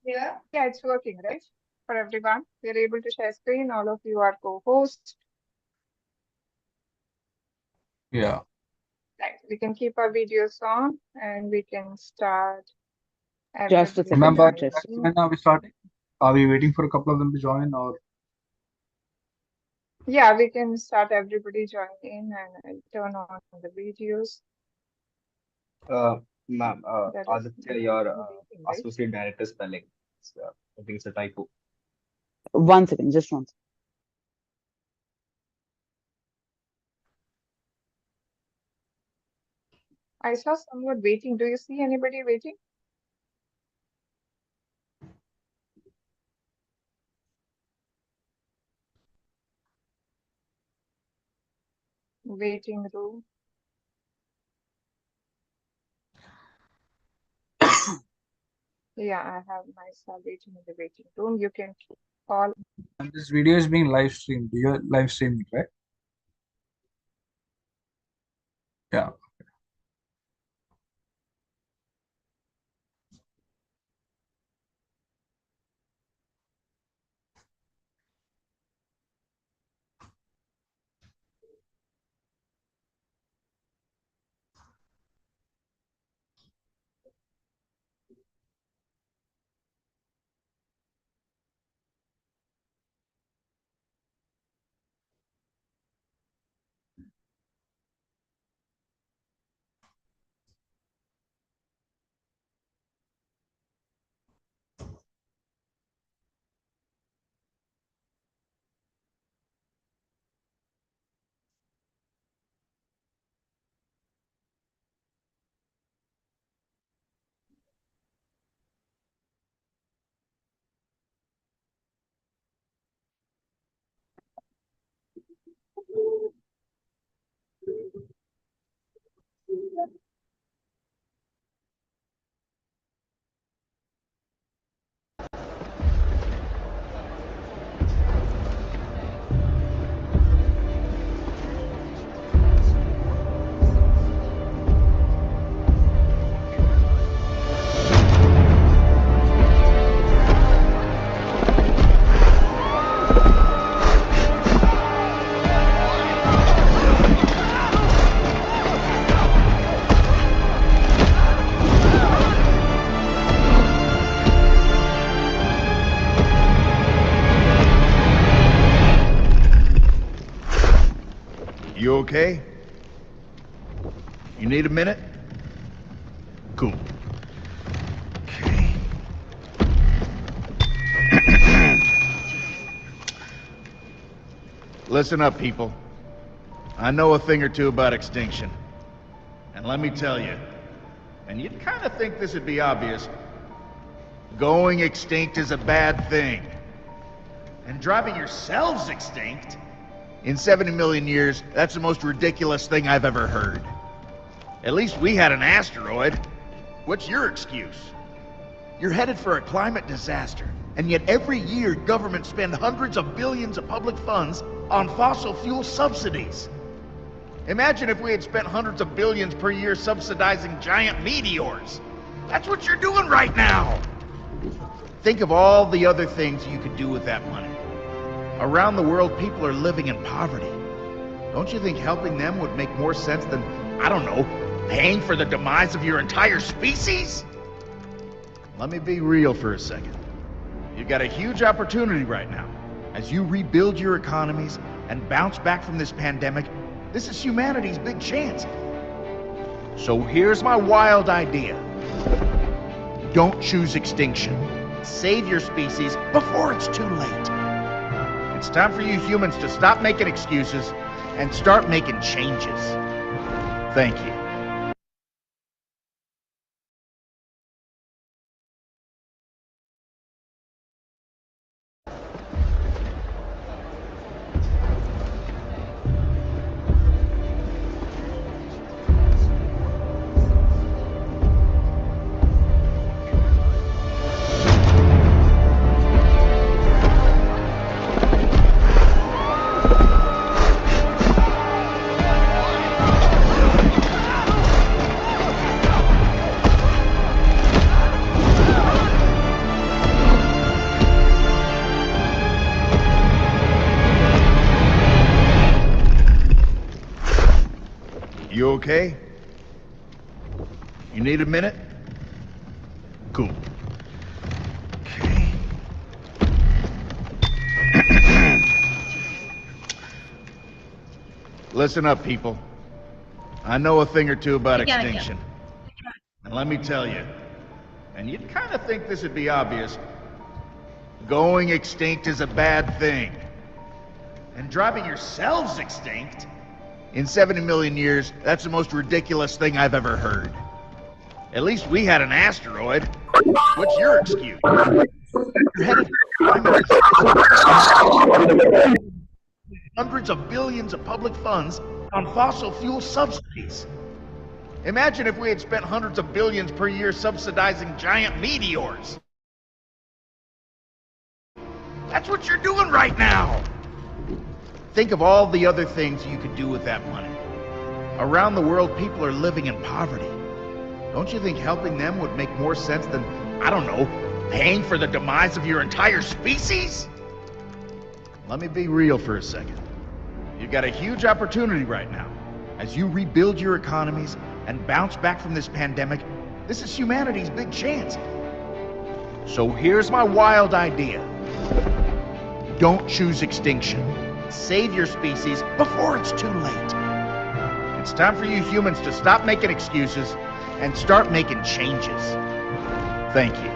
Yeah, it's working, right? For everyone. We are able to share screen. All of you are co-hosts. Yeah. Right. We can keep our videos on and we can start. Just a Everybody second, Remember, join. just a when are we starting? Are we waiting for a couple of them to join, or Yeah, we can start everybody join in and I'll turn on the videos. Ma'am, That is Aditya, your waiting, right? associate director spelling. I think it's a typo. 1 second, just 1 second. I saw someone waiting. Do you see anybody waiting? Waiting room. Yeah, I have myself waiting in the waiting room. You can call. and this video is being live streamed? You're live streaming, right? Yeah. You okay? You need a minute? Cool. Okay. Listen up, people. I know a thing or two about extinction. And let me tell you, and you'd kind of think this would be obvious, going extinct is a bad thing. And driving yourselves extinct? In 70 million years, that's the most ridiculous thing I've ever heard. At least we had an asteroid. What's your excuse? You're headed for a climate disaster, and yet every year governments spend hundreds of billions of public funds on fossil fuel subsidies. Imagine if we had spent hundreds of billions per year subsidizing giant meteors. That's what you're doing right now. Think of all the other things you could do with that money. Around the world, people are living in poverty. Don't you think helping them would make more sense than, I don't know, paying for the demise of your entire species? Let me be real for a second. You've got a huge opportunity right now. As you rebuild your economies and bounce back from this pandemic, this is humanity's big chance. So here's my wild idea. Don't choose extinction. Save your species before it's too late. It's time for you humans to stop making excuses and start making changes. Thank you. okay? You need a minute? Cool. Okay. Listen up, people. I know a thing or two about extinction. And let me tell you, and you'd kind of think this would be obvious, going extinct is a bad thing. And driving yourselves extinct? In 70 million years, that's the most ridiculous thing I've ever heard. At least we had an asteroid. What's your excuse? You're headed for hundreds of billions of public funds on fossil fuel subsidies. Imagine if we had spent hundreds of billions per year subsidizing giant meteors. That's what you're doing right now. Think of all the other things you could do with that money. Around the world, people are living in poverty. Don't you think helping them would make more sense than, I don't know, paying for the demise of your entire species? Let me be real for a second. You've got a huge opportunity right now. As you rebuild your economies and bounce back from this pandemic, this is humanity's big chance. So here's my wild idea. Don't choose extinction. Save your species before it's too late. It's time for you humans to stop making excuses and start making changes. Thank you.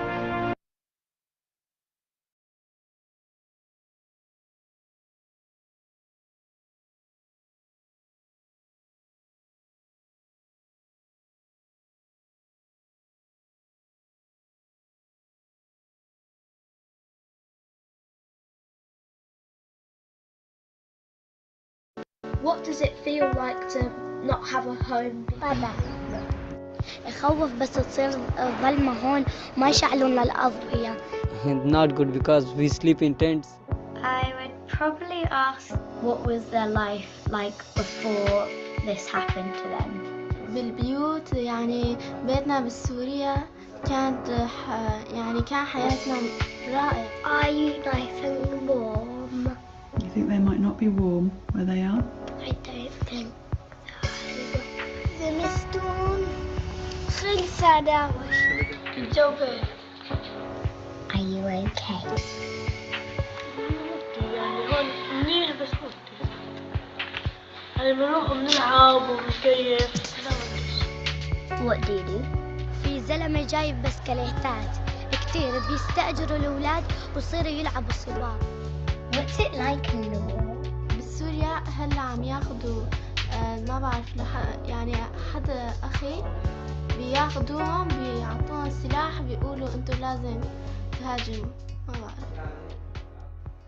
What does it feel like to not have a home? طبعا يخوف بس تصير ظلمة هون ما يشعلون لنا الأضوية. Not good because we sleep in tents. I would probably ask what was their life like before this happened to them. بالبيوت يعني بيتنا بالسورية كانت يعني كان حياتنا رائع. Are you nice and warm? You think they might not be warm where they are? I don't think so. زمستون خلص داوش. Joker. Are you okay? يعني هون منيح بس يعني بنروح بنلعب وبنكيف. What do you do? في زلمة جايب بسكليتات كتير بيستأجروا الأولاد ويصيروا يلعبوا صبار. What's it like in the war? بالسوريا هلا عم ياخدوا ما بعرف يعني حدا أخي بياخدوهم بيعطوهم سلاح بيقولوا انتوا لازم تهاجموا ما بعرف.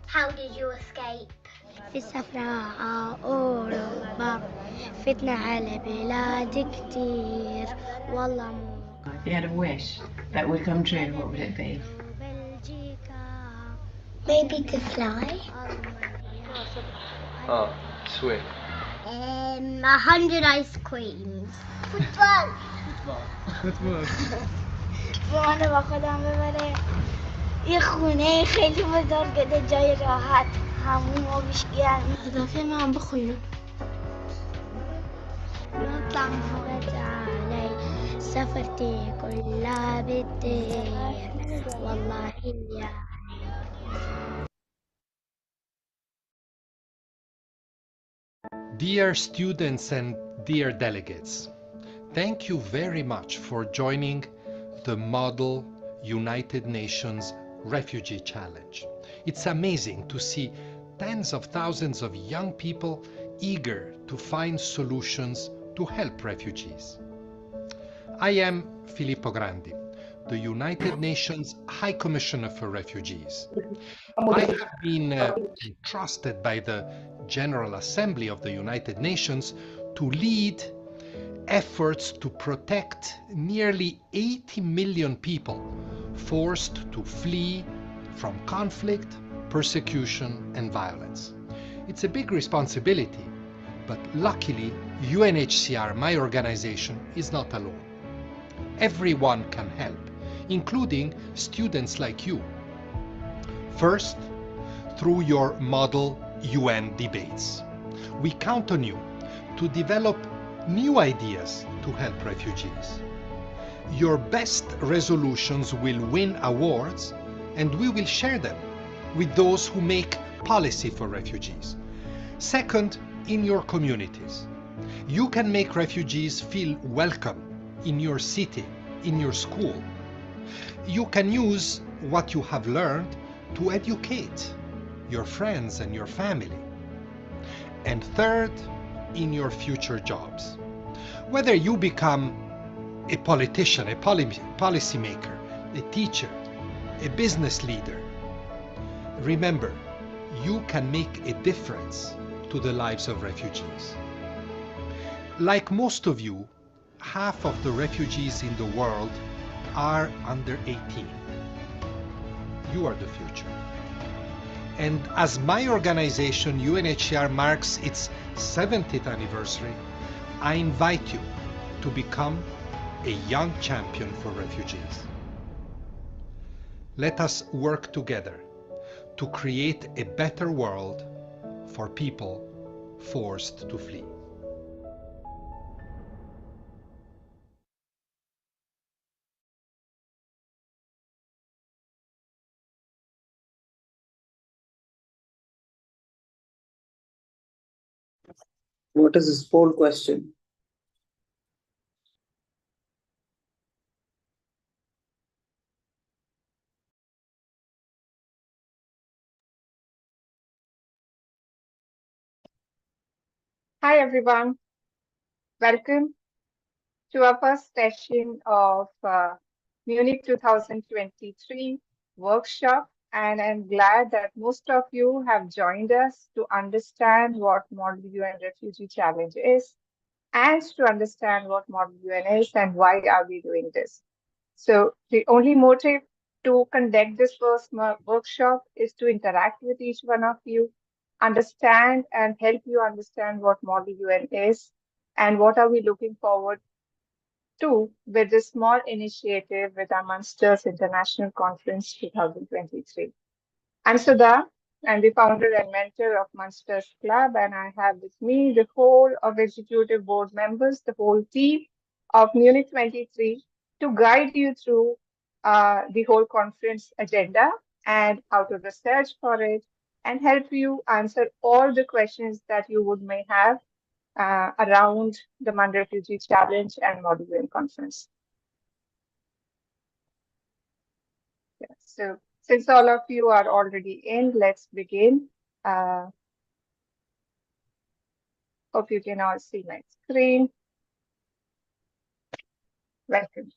How did you escape? في صفراء أوروبا فتنا على بلاد كتير والله مو. If you had a wish that would come true, what would it be? Maybe to fly. Oh, swim. 100 ice creams. Football. وأنا باخدها ببري يخوني خيلي مدار قد جاي راحت همو مش يعني هذا فين ما عم بخوينه. نطلع نفرج علي سفرتي كلها بالدير والله يعني. Dear students and dear delegates, thank you very much for joining the Model United Nations Refugee Challenge. It's amazing to see tens of thousands of young people eager to find solutions to help refugees. I am Filippo Grandi, the United Nations High Commissioner for Refugees. I have been entrusted by the General Assembly of the United Nations to lead efforts to protect nearly 80 million people forced to flee from conflict, persecution, and violence. It's a big responsibility, but luckily, UNHCR, my organization, is not alone. Everyone can help, including students like you. First, through your Model UN debates. We count on you to develop new ideas to help refugees. Your best resolutions will win awards, and we will share them with those who make policy for refugees. Second, in your communities. You can make refugees feel welcome in your city, in your school. You can use what you have learned to educate your friends and your family. And third, in your future jobs. Whether you become a politician, a policymaker, a teacher, a business leader, remember, you can make a difference to the lives of refugees. Like most of you, half of the refugees in the world are under 18. You are the future. And as my organization, UNHCR, marks its 70th anniversary, I invite you to become a young champion for refugees. Let us work together to create a better world for people forced to flee. What is this poll question? Hi, everyone. Welcome to our first session of MUNIC 2023 workshop. And I'm glad that most of you have joined us to understand what Model UN Refugee Challenge is and to understand what Model UN is and why are we doing this. So the only motive to conduct this first workshop is to interact with each one of you, understand and help you understand what Model UN is and what are we looking forward to with this small initiative with our Munsters International Conference 2023. I'm Sudha. I'm the founder and mentor of Munsters Club, and I have with me the whole of executive board members, the whole team of MUNIC 23 to guide you through the whole conference agenda and how to research for it and help you answer all the questions that you may have around the MUN Refugee Challenge and Model UN Conference. Yeah, so since all of you are already in, let's begin. Hope you can all see my screen. Welcome.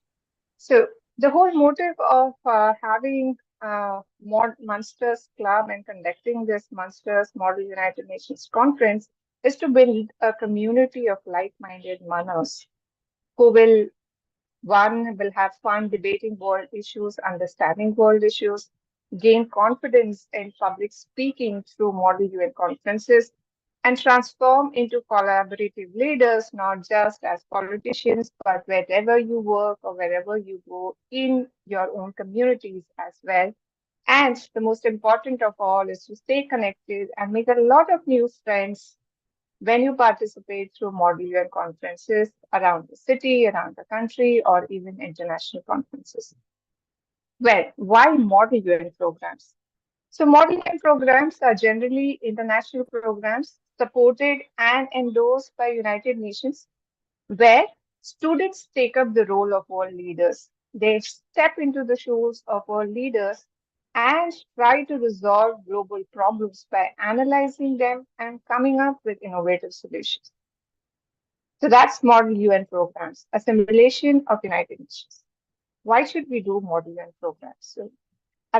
So the whole motive of having Munsters Club and conducting this Munsters Model United Nations Conference is to build a community of like-minded MUNers who will have fun debating world issues, understanding world issues, gain confidence in public speaking through Model UN conferences, and transform into collaborative leaders, not just as politicians, but wherever you work or wherever you go in your own communities as well. And the most important of all is to stay connected and make a lot of new friends when you participate through Model UN conferences around the city, around the country, or even international conferences. Well, why Model UN programs? So Model UN programs are generally international programs supported and endorsed by United Nations, where students take up the role of world leaders. They step into the shoes of world leaders and try to resolve global problems by analyzing them and coming up with innovative solutions. So that's Model UN programs, a simulation of United Nations. Why should we do Model UN programs? So,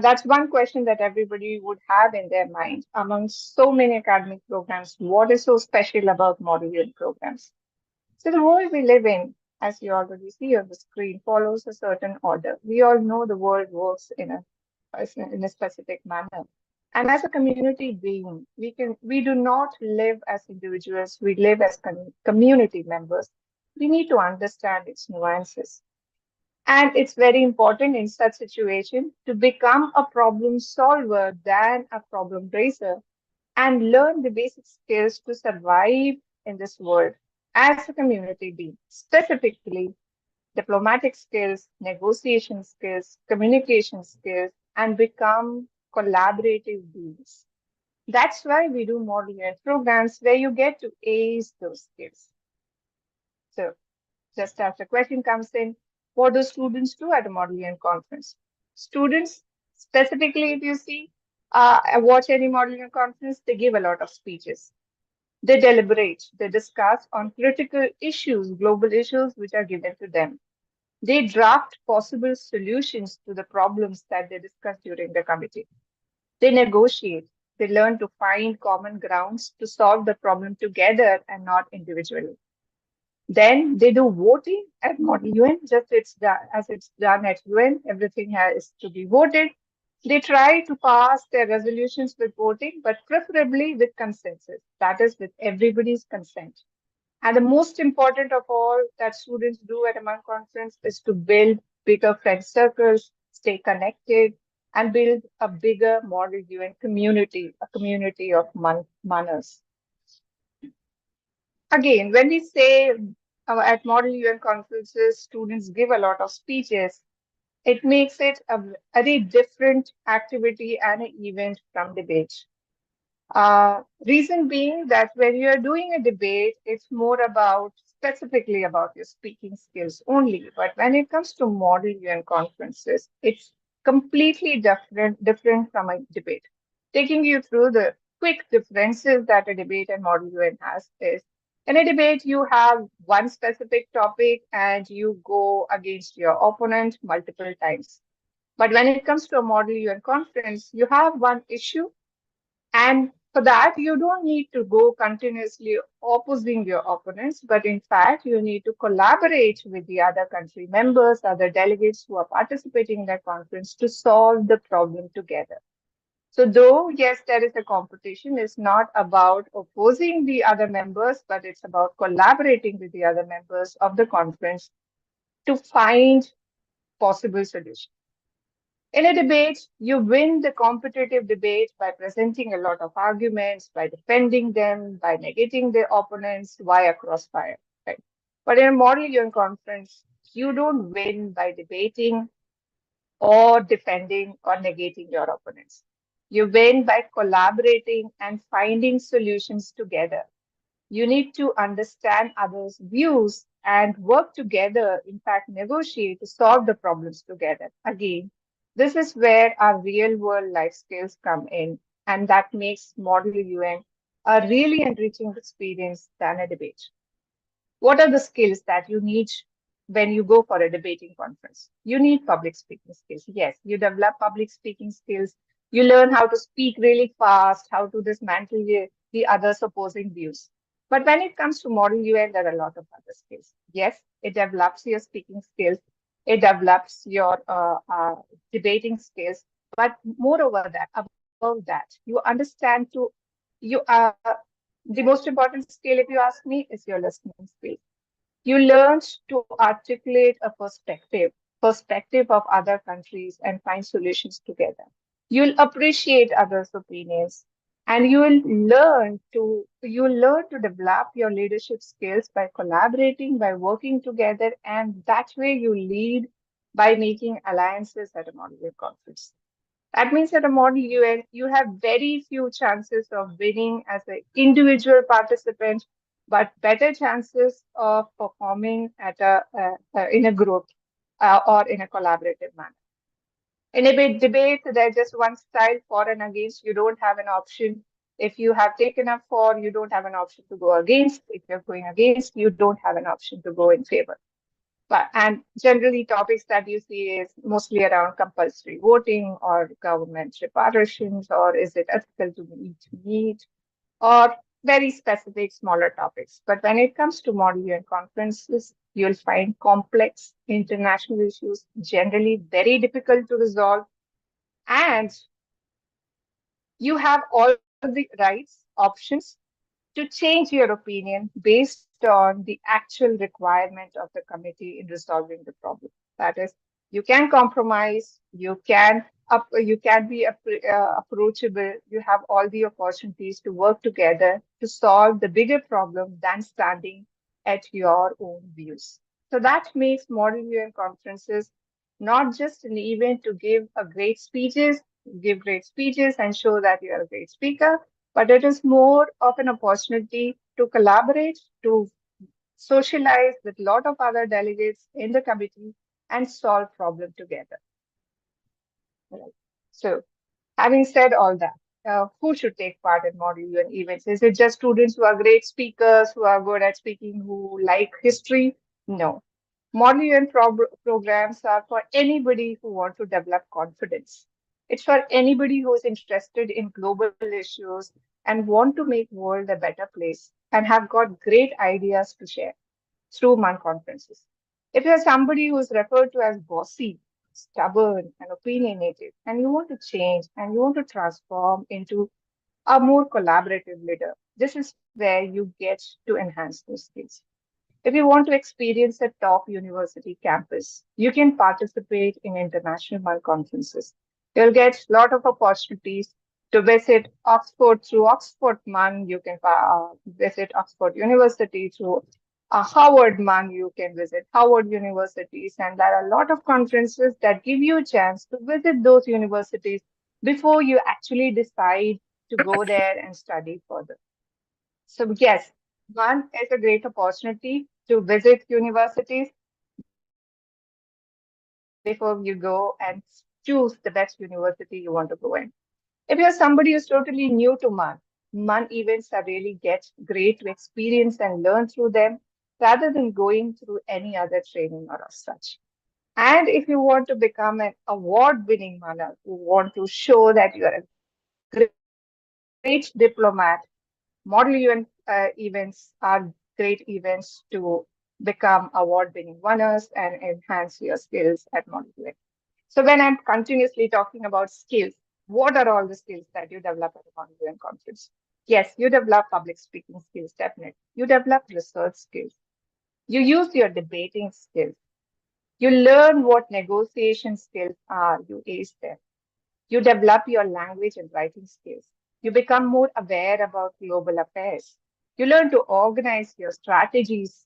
that's one question that everybody would have in their mind. Among so many academic programs, what is so special about Model UN programs? So the world we live in, as you already see on the screen, follows a certain order. We all know the world works in a specific manner. And as a community being, we do not live as individuals, we live as community members. We need to understand its nuances. And it's very important in such situation to become a problem solver than a problem raiser and learn the basic skills to survive in this world as a community being, specifically diplomatic skills, negotiation skills, communication skills, and become collaborative beings. That's why we do model unit programs where you get to ace those skills. So just as the question comes in, what do students do at a model unit conference? Students, specifically if you see, watch any model unit conference, they give a lot of speeches. They deliberate, they discuss on critical issues, global issues which are given to them. They draft possible solutions to the problems that they discuss during the committee. They negotiate. They learn to find common grounds to solve the problem together and not individually. Then they do voting at Model UN, just as it's done at UN. Everything has to be voted. They try to pass their resolutions with voting, but preferably with consensus. That is, with everybody's consent. And the most important of all that students do at a MUN conference is to build bigger friend circles, stay connected, and build a bigger model UN community, a community of MUNers. Again, when we say at model UN conferences, students give a lot of speeches, it makes it a very different activity and an event from debate. Reason being that when you're doing a debate, it's more about specifically about your speaking skills only. But when it comes to model UN conferences, it's completely different from a debate. Taking you through the quick differences that a debate and model UN has is in a debate, you have one specific topic and you go against your opponent multiple times. But when it comes to a model UN conference, you have one issue, and for that, you don't need to go continuously opposing your opponents, but in fact, you need to collaborate with the other country members, other delegates who are participating in that conference to solve the problem together. So though, yes, there is a competition, it's not about opposing the other members, but it's about collaborating with the other members of the conference to find possible solutions. In a debate, you win the competitive debate by presenting a lot of arguments, by defending them, by negating the opponents via crossfire. Right? But in a model UN conference, you don't win by debating or defending or negating your opponents. You win by collaborating and finding solutions together. You need to understand others' views and work together, in fact, negotiate to solve the problems together. Again, this is where our real world life skills come in, and that makes Model UN a really enriching experience than a debate. What are the skills that you need when you go for a debating conference? You need public speaking skills. Yes, you develop public speaking skills. You learn how to speak really fast, how to dismantle the others' opposing views. But when it comes to Model UN, there are a lot of other skills. Yes, it develops your speaking skills. It develops your debating skills. But moreover that, above that, you understand the most important skill, if you ask me, is your listening skill. You learn to articulate a perspective of other countries and find solutions together. You'll appreciate others' opinions, and you learn to develop your leadership skills by collaborating, by working together, and that way you lead by making alliances at a model UN conference. That means at a model UN, you have very few chances of winning as an individual participant, but better chances of performing at in a group or in a collaborative manner. In a big debate, there's just one style, for and against. You don't have an option. If you have taken up for, you don't have an option to go against. If you're going against, you don't have an option to go in favor. And generally topics that you see is mostly around compulsory voting or government reparations, or is it ethical to eat meat, or very specific smaller topics. But when it comes to model UN conferences, you'll find complex international issues, generally very difficult to resolve, and you have all the rights, options to change your opinion based on the actual requirement of the committee in resolving the problem. That is, you can compromise, you can be approachable, you have all the opportunities to work together to solve the bigger problem than standing at your own views. So that makes Model UN conferences not just an event to give great speeches and show that you are a great speaker, but it is more of an opportunity to collaborate, to socialize with a lot of other delegates in the committee and solve problems together. Right. So, having said all that, who should take part in Model UN events? Is it just students who are great speakers, who are good at speaking, who like history? No. Model UN programs are for anybody who wants to develop confidence. It's for anybody who is interested in global issues and want to make world a better place and have got great ideas to share through MUN conferences. If you're somebody who is referred to as bossy, stubborn, and opinionated, and you want to change and you want to transform into a more collaborative leader, this is where you get to enhance those skills. If you want to experience a top university campus, you can participate in international MUN conferences. You'll get a lot of opportunities to visit Oxford through Oxford MUN. You can visit Oxford University through Harvard MUN. You can visit Harvard universities. And there are a lot of conferences that give you a chance to visit those universities before you actually decide to go there and study further. So yes, one is a great opportunity to visit universities before you go and choose the best university you want to go in. If you're somebody who's totally new to MUN, MUN events are really great to experience and learn through them rather than going through any other training or as such. And if you want to become an award-winning MUNer who want to show that you are a great diplomat, Model UN events are great events to become award-winning runners and enhance your skills at Model UN. So when I'm continuously talking about skills, what are all the skills that you develop at a Model UN conference? Yes, you develop public speaking skills, definitely. You develop research skills. You use your debating skills. You learn what negotiation skills are. You ace them. You develop your language and writing skills. You become more aware about global affairs. You learn to organize your strategies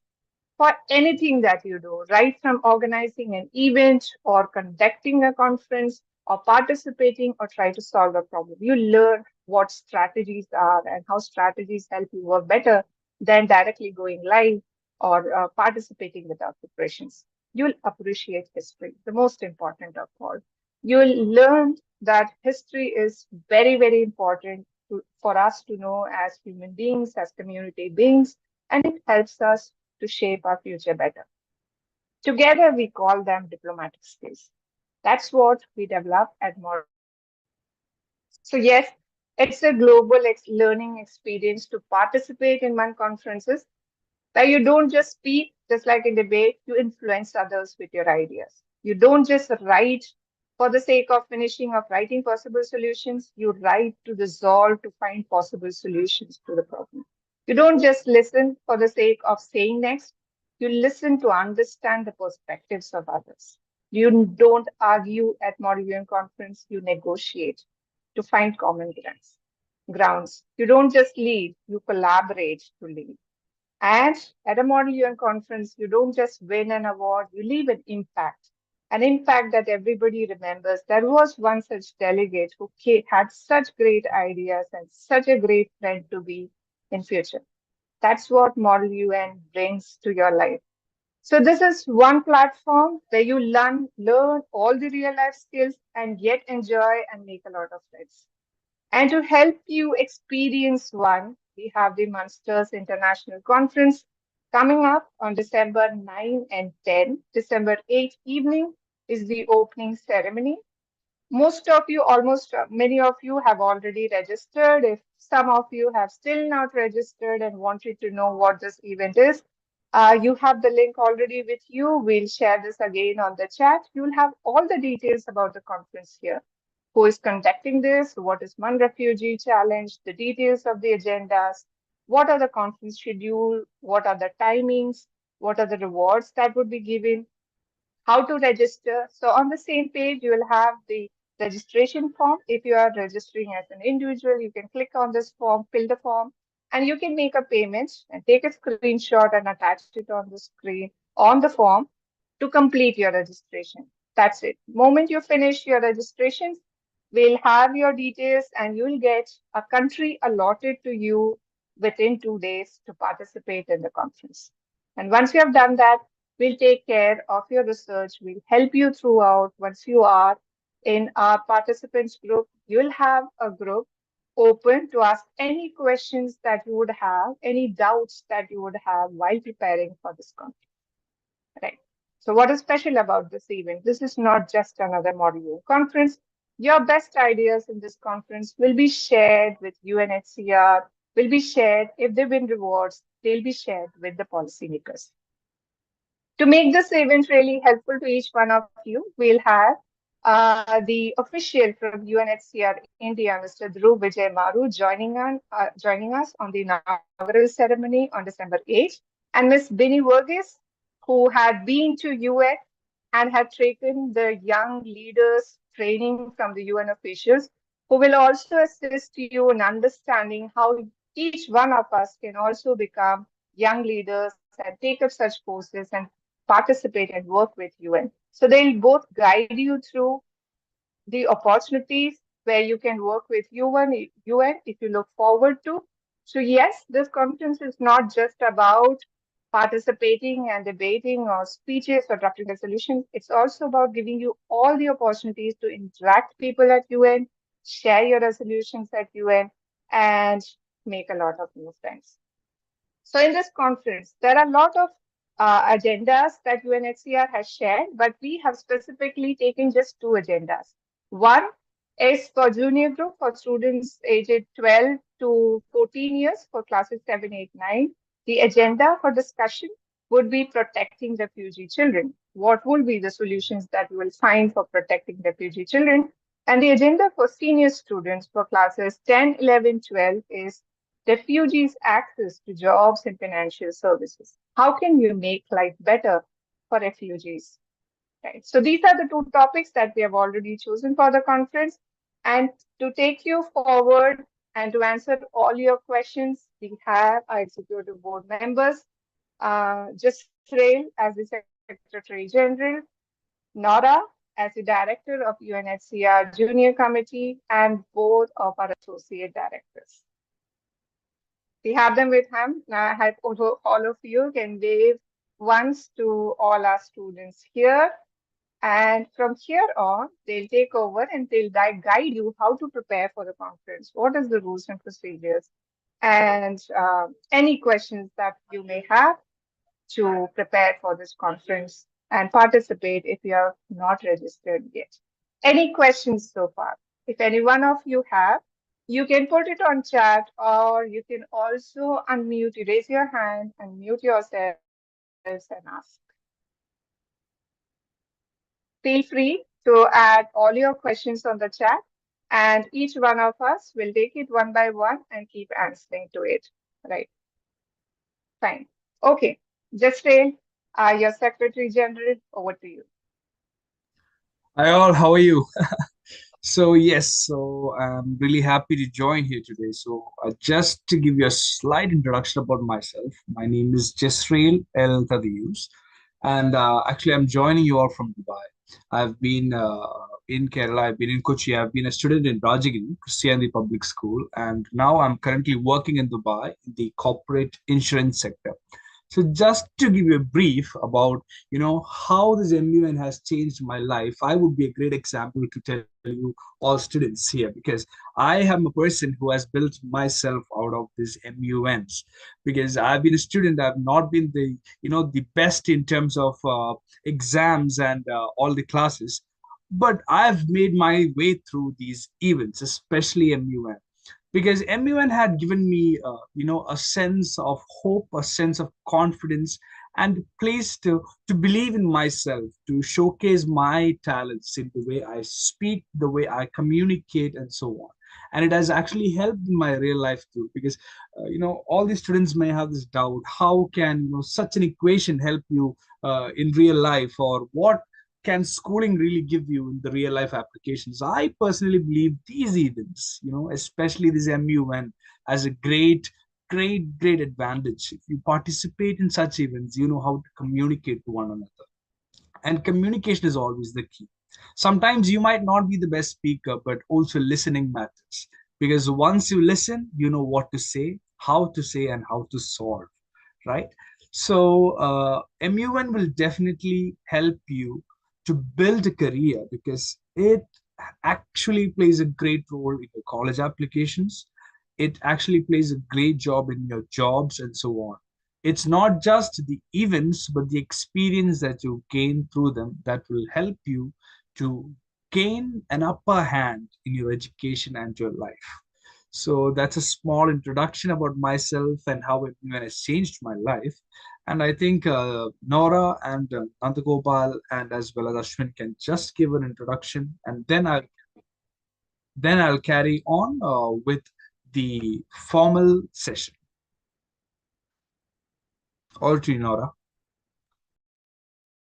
for anything that you do, right from organizing an event or conducting a conference or participating or try to solve a problem. You learn what strategies are and how strategies help you work better than directly going live or participating without preparations. You'll appreciate history, the most important of all. You'll learn that history is very, very important for us to know as human beings, as community beings, and it helps us to shape our future better. Together, we call them diplomatic skills. That's what we develop at Model UN conferences. So yes, it's a global learning experience to participate in MUN conferences where you don't just speak, just like in debate, you influence others with your ideas. You don't just write for the sake of finishing of writing possible solutions, you write to resolve to find possible solutions to the problem. You don't just listen for the sake of saying next, you listen to understand the perspectives of others. You don't argue at Model UN conference, you negotiate to find common grounds. You don't just lead, you collaborate to lead. And at a Model UN conference, you don't just win an award, you leave an impact that everybody remembers. There was one such delegate who had such great ideas and such a great friend to be in future. That's what Model UN brings to your life. So this is one platform where you learn all the real life skills and yet enjoy and make a lot of friends. And to help you experience one, we have the Munsters International Conference coming up on December 9 and 10. December 8 evening is the opening ceremony. Most of you, almost many of you have already registered. If some of you have still not registered and wanted to know what this event is, you have the link already with you. We'll share this again on the chat. You'll have all the details about the conference here. Who is conducting this, what is MUN Refugee Challenge, the details of the agendas, what are the conference schedule, what are the timings, what are the rewards that would be given, how to register. So on the same page, you will have the registration form. If you are registering as an individual, you can click on this form, fill the form. and you can make a payment and take a screenshot and attach it on the screen on the form to complete your registration. That's it. Moment you finish your registration, we'll have your details and you'll get a country allotted to you within 2 days to participate in the conference. And once you have done that, we'll take care of your research. We'll help you throughout. Once you are in our participants group, you'll have a group open to ask any questions that you would have, any doubts that you would have while preparing for this conference. Right. So what is special about this event? This is not just another module conference. Your best ideas in this conference will be shared with UNHCR, will be shared if they win rewards, they'll be shared with the policymakers. To make this event really helpful to each one of you, we'll have the official from UNHCR India, Mr. Dhruv Vijay Maru, joining us on the inaugural ceremony on December 8th, and Ms. Bini Verghese, who had been to UN and had taken the young leaders training from the UN officials, who will also assist you in understanding how each one of us can also become young leaders and take up such courses and participate and work with UN. So they'll both guide you through the opportunities where you can work with UN if you look forward to. So yes, this conference is not just about participating and debating or speeches or drafting resolutions. It's also about giving you all the opportunities to interact people at UN, share your resolutions at UN, and make a lot of new friends. So in this conference, there are a lot of agendas that UNHCR has shared, but we have specifically taken just 2 agendas. One is for junior group for students aged 12 to 14 years for classes 7, 8, 9. The agenda for discussion would be protecting refugee children. What will be the solutions that you will find for protecting refugee children? And the agenda for senior students for classes 10, 11, 12 is refugees' access to jobs and financial services. How can you make life better for refugees? Right. So these are the 2 topics that we have already chosen for the conference. And to take you forward and to answer all your questions, we have our executive board members, Jasrail as the Secretary General, Nora as the Director of UNHCR Junior Committee, and both of our Associate Directors. We have them with him. Now I hope all of you can wave once to all our students here. And from here on, they'll take over and they'll guide you how to prepare for the conference. What is the rules and procedures? And any questions that you may have to prepare for this conference and participate if you are not registered yet. Any questions so far? If any one of you have, you can put it on chat, or you can also unmute, raise your hand and mute yourselves and ask. Feel free to add all your questions on the chat, and each one of us will take it one by one and keep answering to it. Right. Fine. Okay. Jasrail, your Secretary General, over to you. Hi all, how are you? So yes, so I'm really happy to join here today. So just to give you a slight introduction about myself, my name is Jasrail El Tadius, and actually I'm joining you all from Dubai. I've been in Kerala, I've been in Kochi, I've been a student in Rajagiri, Christianity Public School, and now I'm currently working in Dubai in the corporate insurance sector. So just to give you a brief about, how this MUN has changed my life, I would be a great example to tell you all students here, because I am a person who has built myself out of these MUNs. Because I've been a student, I've not been the best in terms of exams and all the classes, but I've made my way through these events, especially MUN. Because MUN had given me, a sense of hope, a sense of confidence, and place to believe in myself, to showcase my talents in the way I speak, the way I communicate, and so on. And it has actually helped in my real life too, because, all these students may have this doubt, how can, such an equation help you in real life, or what can schooling really give you in the real life applications? I personally believe these events, especially this MUN, as a great great advantage. If you participate in such events, you know how to communicate to one another. And communication is always the key. Sometimes you might not be the best speaker, but also listening matters. Because once you listen, you know what to say, and how to solve, right? So MUN will definitely help you to build a career because it actually plays a great role in your college applications. It actually plays a great job in your jobs and so on. It's not just the events, but the experience that you gain through them that will help you to gain an upper hand in your education and your life. So that's a small introduction about myself and how it has changed my life. And I think Nora and Nandagopal and as well as Ashwin can just give an introduction, and then I'll carry on with the formal session. All to you, Nora.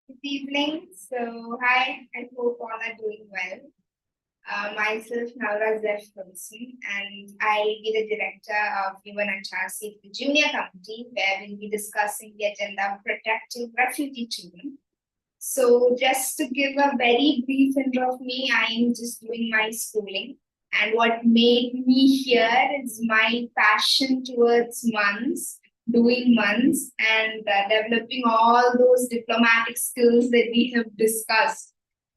Good evening. So, hi, I hope all are doing well. Myself, Naura Zefferson, and I'll be the director of MUN HRC, the junior committee, where we'll be discussing the agenda of protecting refugee children. So, just to give a very brief intro of me, I am just doing my schooling. And what made me here is my passion towards MUNs, doing MUNs, and developing all those diplomatic skills that we have discussed.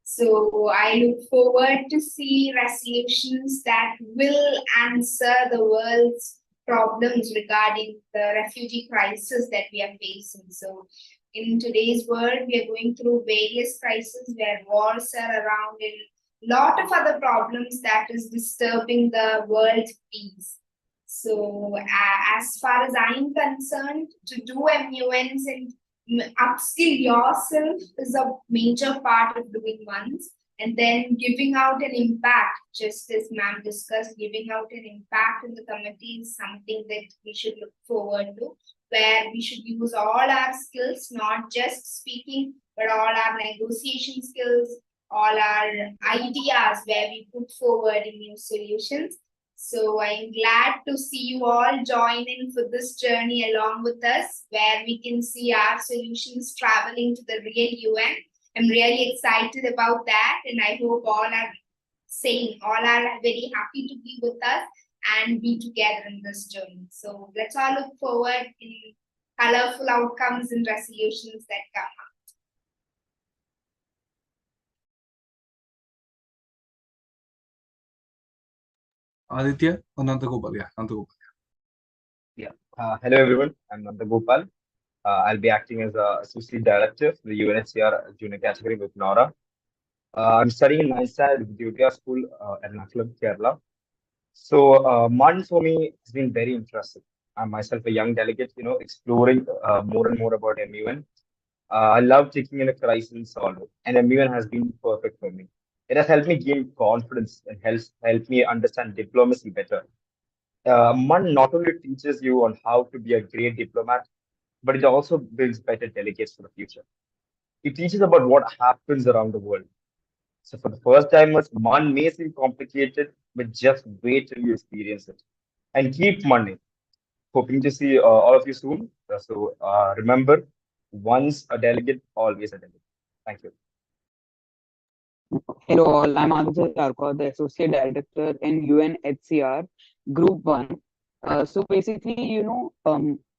So I look forward to see resolutions that will answer the world's problems regarding the refugee crisis that we are facing. So in today's world, we are going through various crises where wars are around and a lot of other problems that is disturbing the world peace. So as far as I'm concerned, to do MUNs and upskill yourself is a major part of doing MUNs, and then giving out an impact, just as ma'am discussed, giving out an impact in the committee is something that we should look forward to, where we should use all our skills, not just speaking, but all our negotiation skills, all our ideas where we put forward in new solutions. So I'm glad to see you all join in for this journey along with us, where we can see our solutions traveling to the real UN. I'm really excited about that, and I hope all are very happy to be with us and be together in this journey. So let's all look forward in colorful outcomes and resolutions that come up. Aditya or Nandagopal? Yeah, Nandagopal. Yeah. Hello, everyone. I'm Nandagopal. I'll be acting as Associate Director for the UNHCR Junior Category with Nora. I'm studying in 9th standard with Vidya School at Ernakulam, Kerala. So, MUN for me has been very interesting. I'm myself a young delegate, exploring more and more about MUN. I love taking in a crisis and solve it, and MUN has been perfect for me. It has helped me gain confidence and helped me understand diplomacy better. MUN not only teaches you on how to be a great diplomat, but it also builds better delegates for the future. It teaches about what happens around the world. So for the first timers, MUN may seem complicated, but just wait till you experience it. And keep MUNing. Hoping to see all of you soon. So remember, once a delegate, always a delegate. Thank you. Hello all, I'm Aditya Tarkar, the Associate Director in UNHCR Group 1. So basically,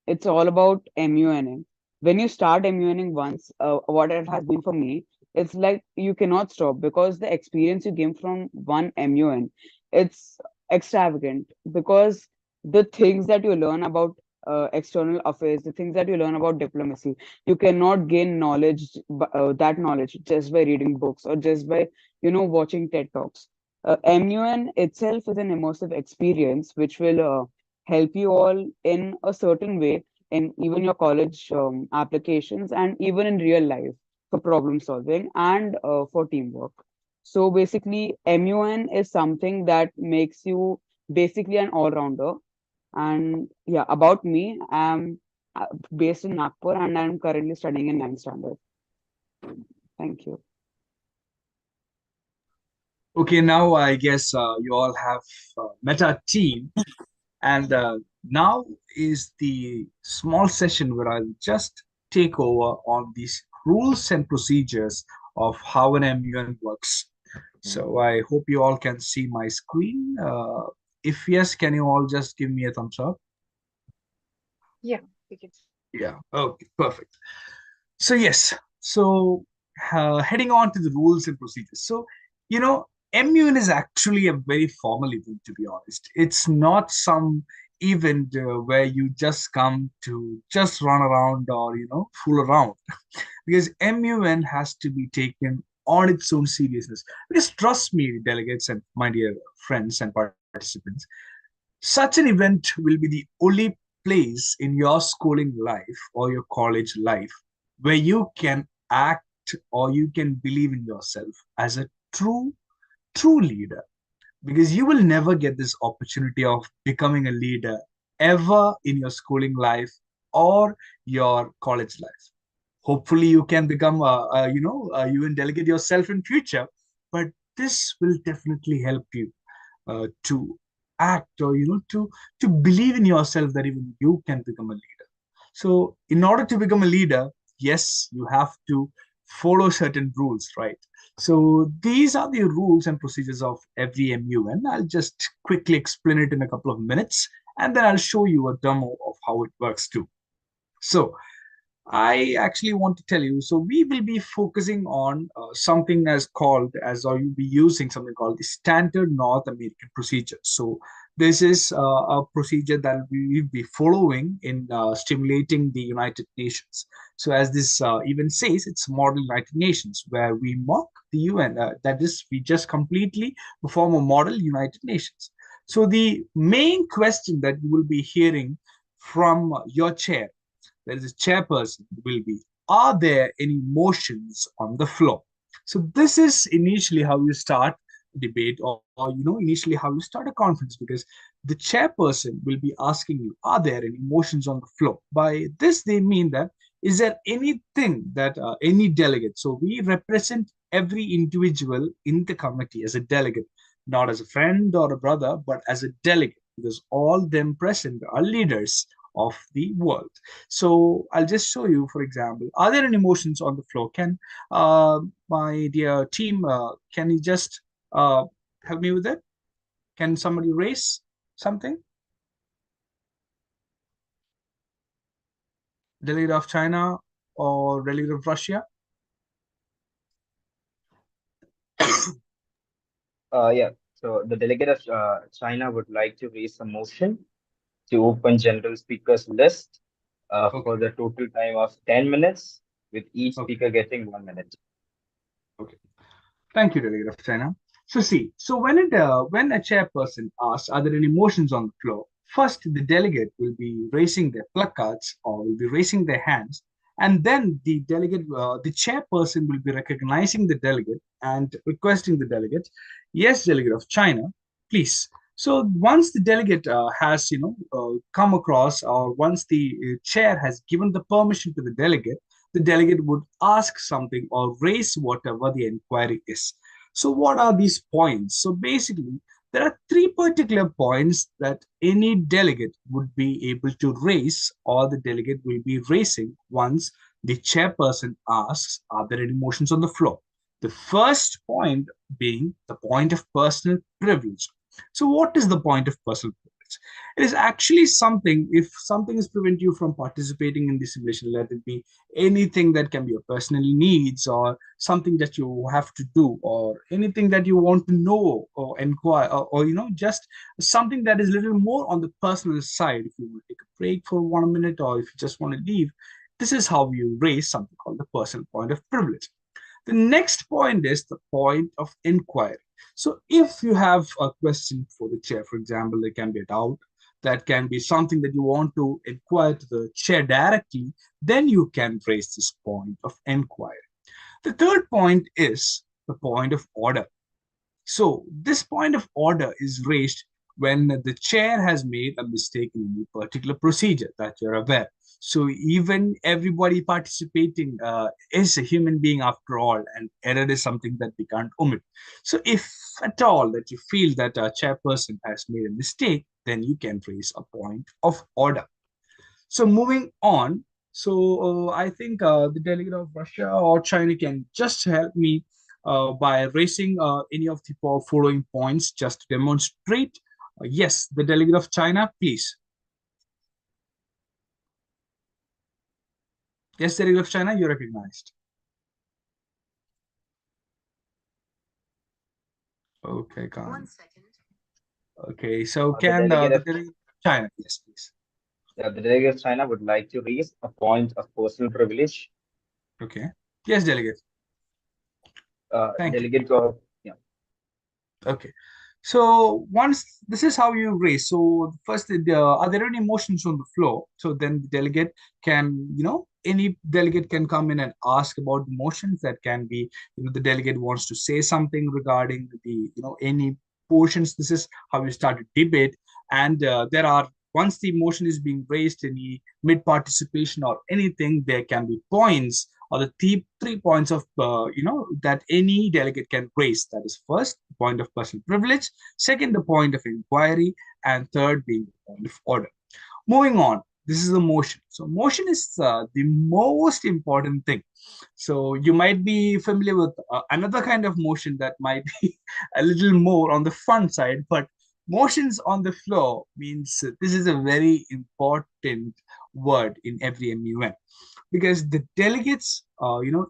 it's all about MUNing. When you start MUNing once, what it has been for me, it's like you cannot stop because the experience you gain from one MUN, it's extravagant because the things that you learn about external affairs, the things that you learn about diplomacy, you cannot gain that knowledge just by reading books or just by watching TED Talks. MUN itself is an immersive experience which will help you all in a certain way in even your college applications and even in real life for problem solving and for teamwork. So basically, MUN is something that makes you basically an all-rounder. And yeah, about me, I'm based in Nagpur and I'm currently studying in 9th standard. Thank you. Okay, now I guess you all have met our team, and Now is the small session where I'll just take over on these rules and procedures of how an MUN works. So I hope you all can see my screen. If yes, can you all just give me a thumbs up? Yeah, we can. Yeah, okay, perfect. So yes, so heading on to the rules and procedures. So, you know, MUN is actually a very formal event, to be honest. It's not some event where you just come to just run around or, fool around. Because MUN has to be taken on its own seriousness. Because trust me, delegates and my dear friends and participants, such an event will be the only place in your schooling life or your college life where you can act or you can believe in yourself as a true leader, because you will never get this opportunity of becoming a leader ever in your schooling life or your college life. Hopefully you can become a UN delegate yourself in future, but this will definitely help you to act, or to believe in yourself that even you can become a leader. So in order to become a leader, yes, you have to follow certain rules, right? So these are the rules and procedures of every MUN. I'll just quickly explain it in a couple of minutes, and then I'll show you a demo of how it works too. So I actually want to tell you, so we will be focusing on something or you'll be using something called the Standard North American Procedure. So this is a procedure that we will be following in stimulating the United Nations. So as this even says, it's Model United Nations, where we mock the UN. That is, we just completely perform a Model United Nations. So the main question that you will be hearing from your chair, there is a chairperson, will be, are there any motions on the floor? So this is initially how you start a debate, or initially how you start a conference, because the chairperson will be asking you, are there any motions on the floor? By this they mean that, is there anything that any delegate, so we represent every individual in the committee as a delegate, not as a friend or a brother, but as a delegate, because all them present are leaders of the world. So I'll just show you, for example, are there any motions on the floor? Can my dear team, can you just help me with it? Can somebody raise something? Delegate of China or delegate of Russia? Yeah. So the delegate of China would like to raise a motion to open general speakers list for the total time of 10 minutes, with each speaker getting 1 minute. Okay. Thank you, delegate of China. So see, so when a chairperson asks, are there any motions on the floor? First, the delegate will be raising their placards or will be raising their hands, and then the chairperson will be recognizing the delegate and requesting the delegate, yes, delegate of China, please. So once the delegate has come across, or once the chair has given the permission to the delegate would ask something or raise whatever the inquiry is. So what are these points? So basically, there are three particular points that any delegate would be able to raise, or the delegate will be raising once the chairperson asks, are there any motions on the floor? The first point being the point of personal privilege. So what is the point of personal privilege? It is actually something, if something is prevent you from participating in the simulation, let it be anything that can be your personal needs, or something that you have to do, or anything that you want to know or inquire, or just something that is a little more on the personal side. If you want to take a break for 1 minute, or if you just want to leave, this is how you raise something called the personal point of privilege. The next point is the point of inquiry. So if you have a question for the chair, for example, there can be a doubt, that can be something that you want to inquire to the chair directly, then you can raise this point of inquiry. The third point is the point of order. So this point of order is raised when the chair has made a mistake in any particular procedure that you're aware. So even everybody participating is a human being after all, and error is something that we can't omit. So if at all that you feel that a chairperson has made a mistake, then you can raise a point of order. So moving on, so I think the delegate of Russia or China can just help me by raising any of the following points just to demonstrate. Yes, the delegate of China, please. Yes, delegate of China, you're recognized. Okay, Khan. 1 second. Okay, so The can delegate the of delegate of China, yes, please. Yeah, the delegate of China would like to raise a point of personal privilege. Okay. Yes, delegate. Thank you. Delegate of yeah. Okay. So once this is how you raise. So first, are there any motions on the floor? So then the delegate can, any delegate can come in and ask about the motions. That can be, the delegate wants to say something regarding the, any portions. This is how you start a debate. And there are, once the motion is being raised, any mid participation or anything, there can be points or the three points of that any delegate can raise. That is first, the point of personal privilege, second, the point of inquiry, and third being the point of order. Moving on, this is the motion. So motion is the most important thing. So you might be familiar with another kind of motion that might be a little more on the fun side, but motions on the floor means this is a very important word in every MUN, because the delegates,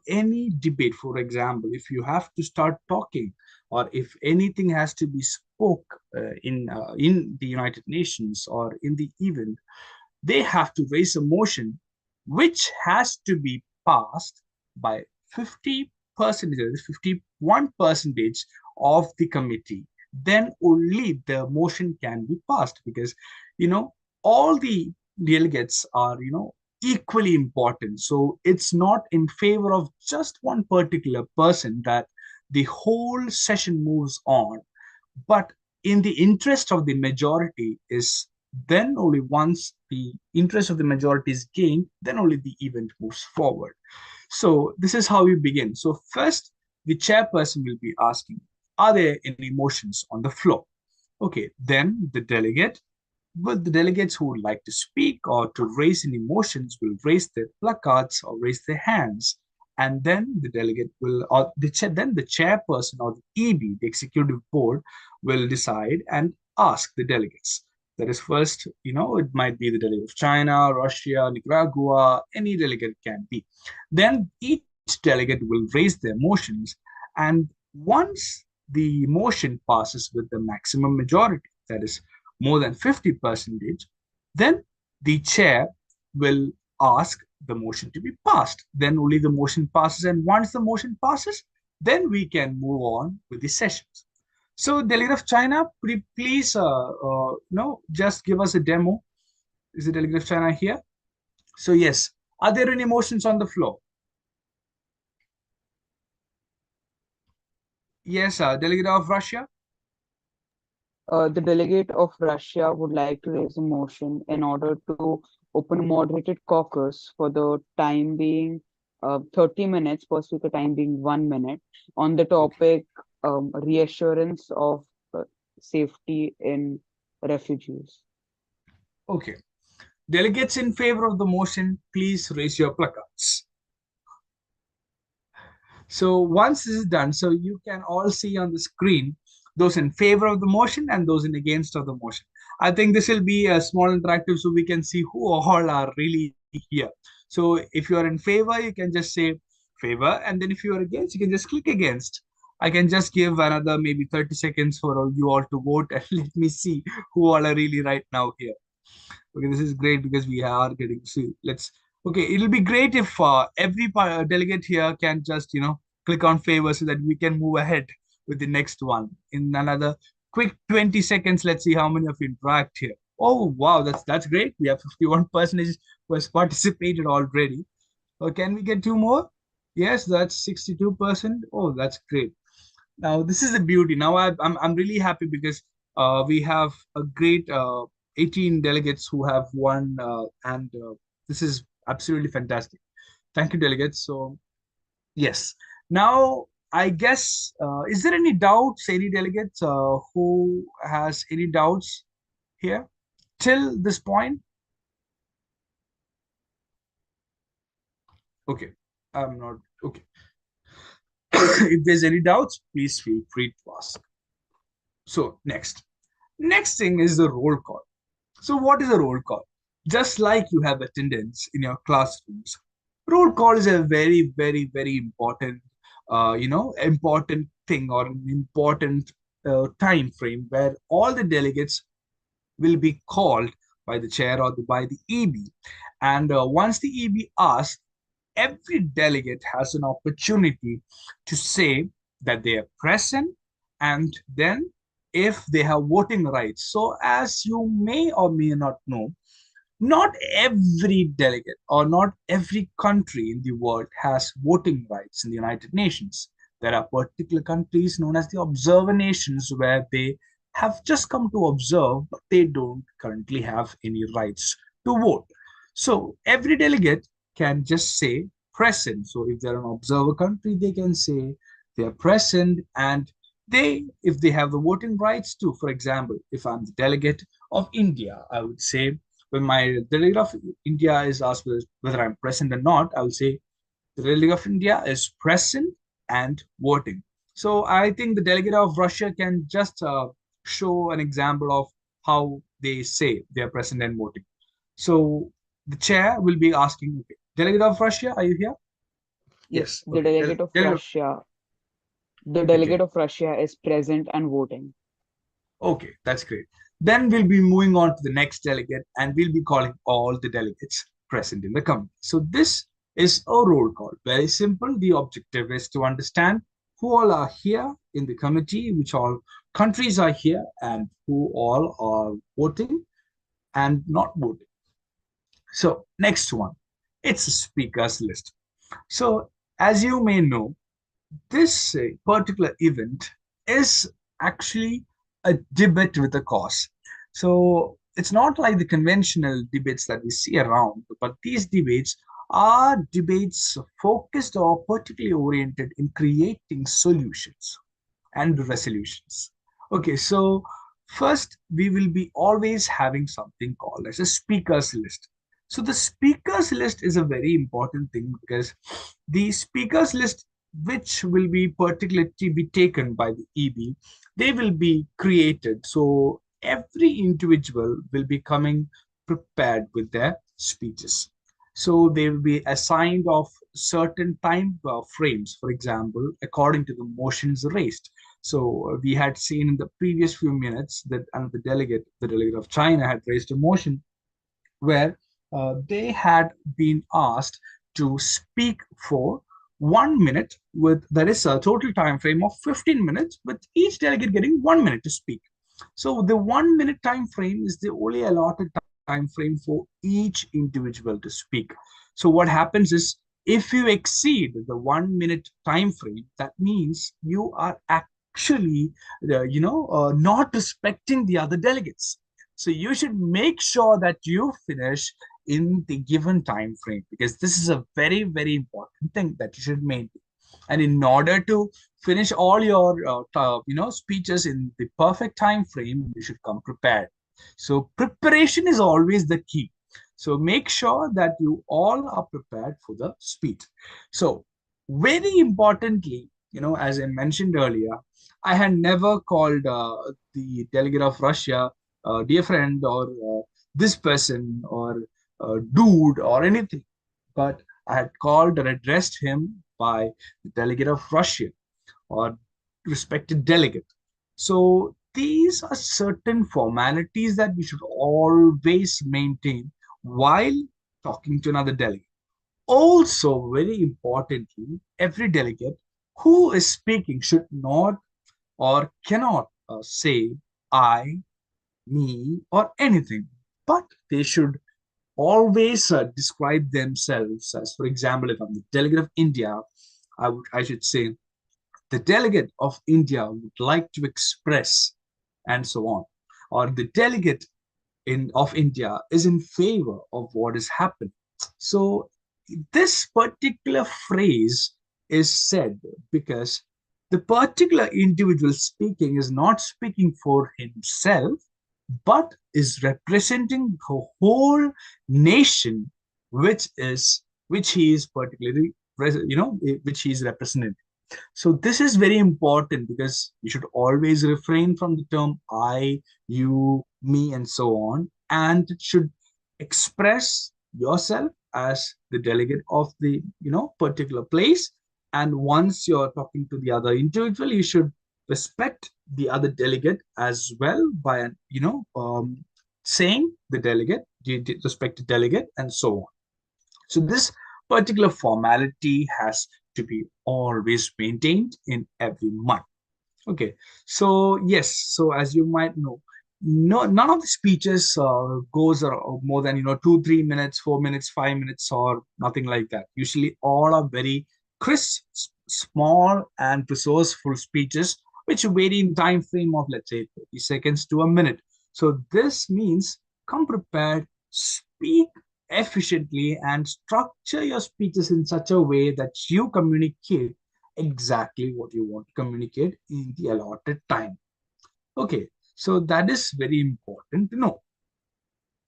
any debate, for example, if you have to start talking or if anything has to be spoke in the United Nations or in the event, they have to raise a motion which has to be passed by 50 percentage, 51 percentage of the committee. Then only the motion can be passed, because all the delegates are equally important. So it's not in favor of just one particular person that the whole session moves on, but in the interest of the majority is, then only once the interest of the majority is gained, then only the event moves forward. So this is how we begin. So first, the chairperson will be asking, are there any motions on the floor? Okay, then the delegates who would like to speak or to raise any motions will raise their placards or raise their hands, and then the delegate will, or then the chairperson or the EB, the executive board, will decide and ask the delegates. That is first, it might be the delegate of China, Russia, Nicaragua, any delegate can be. Then each delegate will raise their motions, and once the motion passes with the maximum majority, that is more than 50 percentage, then the chair will ask the motion to be passed. Then only the motion passes, and once the motion passes, then we can move on with the sessions. So, delegate of China, could you please, just give us a demo? Is the delegate of China here? So, yes. Are there any motions on the floor? Yes, delegate of Russia. The delegate of Russia would like to raise a motion in order to open a moderated caucus for the time being 30 minutes, per speaker time being 1 minute, on the topic reassurance of safety in refugees. Okay. Delegates in favor of the motion, please raise your placards. So once this is done, so you can all see on the screen those in favor of the motion and those in against of the motion. I think this will be a small interactive so we can see who all are really here. So if you are in favor, you can just say favor, and then if you are against, you can just click against. I can just give another maybe 30 seconds for you all to vote, and let me see who all are really right now here. Okay, this is great because we are getting to see. Okay, it'll be great if every delegate here can just, click on favor so that we can move ahead with the next one. In another quick 20 seconds, let's see how many of you interact here. Oh, wow, that's great. We have 51% who has participated already. Can we get two more? Yes, that's 62%. Oh, that's great. Now, this is the beauty. Now, I'm really happy because we have a great 18 delegates who have won, and this is absolutely fantastic. Thank you, delegates. So, yes. Now, I guess, is there any doubts, any delegates who has any doubts here till this point? Okay, I'm not, okay. If there's any doubts, please feel free to ask. So, next thing is the roll call. So what is a roll call? Just like you have attendance in your classrooms, roll call is a very, very, very important, important thing, or an important time frame where all the delegates will be called by the chair or by the EB. And once the EB asks, every delegate has an opportunity to say that they are present, and then if they have voting rights. So as you may or may not know, not every delegate or not every country in the world has voting rights in the United Nations. There are particular countries known as the observer nations where they have just come to observe, but they don't currently have any rights to vote. So every delegate can just say present. So if they're an observer country, they can say they are present, and if they have the voting rights too. For example, if I'm the delegate of India, I would say, when my delegate of India is asked whether I'm present or not, I will say the delegate of India is present and voting. So I think the delegate of Russia can just show an example of how they say they are present and voting. So the chair will be asking, okay, delegate of Russia, are you here? Yes, the Okay. delegate of Russia. The delegate of Russia is present and voting. Okay, that's great. Then we'll be moving on to the next delegate, and we'll be calling all the delegates present in the committee. So this is a roll call. Very simple. The objective is to understand who all are here in the committee, which all countries are here, and who all are voting and not voting. So next one, it's a speakers list. So as you may know, this particular event is actually a debate with a cause. So it's not like the conventional debates that we see around, but these debates are debates focused or particularly oriented in creating solutions and resolutions. Okay, so first we will be always having something called as a speakers list. So the speakers list is a very important thing, because the speakers list, which will be particularly be taken by the EB, they will be created. So every individual will be coming prepared with their speeches. So they will be assigned of certain time frames, for example, according to the motions raised. So we had seen in the previous few minutes that the delegate of China had raised a motion where they had been asked to speak for 1 minute, with there is a total time frame of 15 minutes, with each delegate getting 1 minute to speak. So the 1 minute time frame is the only allotted time frame for each individual to speak. So what happens is, if you exceed the 1 minute time frame, that means you are actually not respecting the other delegates. So you should make sure that you finish in the given time frame, because this is a very, very important thing that you should maintain. And in order to finish all your speeches in the perfect time frame, you should come prepared. So preparation is always the key. So make sure that you all are prepared for the speech. So very importantly, as I mentioned earlier, I had never called the delegate of Russia dear friend, or this person, or dude, or anything, but I had called or addressed him by the delegate of Russia, or respected delegate. So these are certain formalities that we should always maintain while talking to another delegate. Also, very importantly, every delegate who is speaking should not or cannot say I, me, or anything, but they should always describe themselves as, for example, if I'm the delegate of India, I should say the delegate of India would like to express and so on, or the delegate of India is in favor of what is happening. So this particular phrase is said because the particular individual speaking is not speaking for himself, but is representing the whole nation, which he is particularly, which he is representing. So this is very important because you should always refrain from the term I, you, me, and so on, and should express yourself as the delegate of the particular place. And once you're talking to the other individual, you should respect the other delegate as well by saying the delegate, the respected delegate, and so on. So this particular formality has to be always maintained in every month. Okay, so yes, so as you might know, none of the speeches goes more than 2-3 minutes, 4 minutes, 5 minutes, or nothing like that. Usually, all are very crisp, small, and resourceful speeches, which vary in time frame of, let's say, 30 seconds to a minute. So this means come prepared, speak efficiently, and structure your speeches in such a way that you communicate exactly what you want to communicate in the allotted time. Okay, so that is very important to know.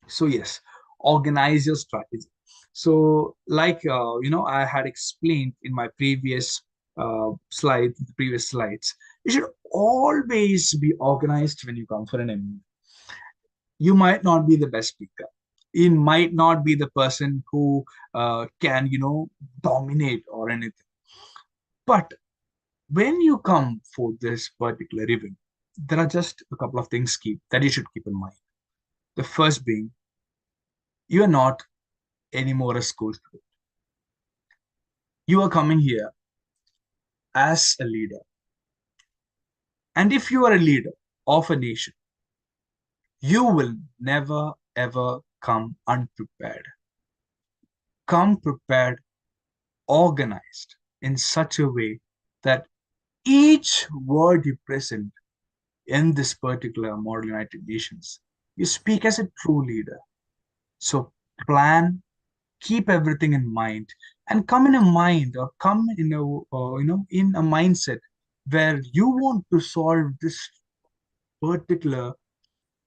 So yes, organize your strategy. So like I had explained in my previous previous slides, you should always be organized when you come for an MU. You might not be the best speaker. You might not be the person who can dominate or anything. But when you come for this particular event, there are just a couple of things that you should keep in mind. The first being, you are not anymore a school student. You are coming here as a leader. And if you are a leader of a nation, you will never ever come unprepared. Come prepared, organized in such a way that each word you present in this particular Model United Nations, you speak as a true leader. So plan, keep everything in mind, and come in a mind or come in a in a mindset where you want to solve this particular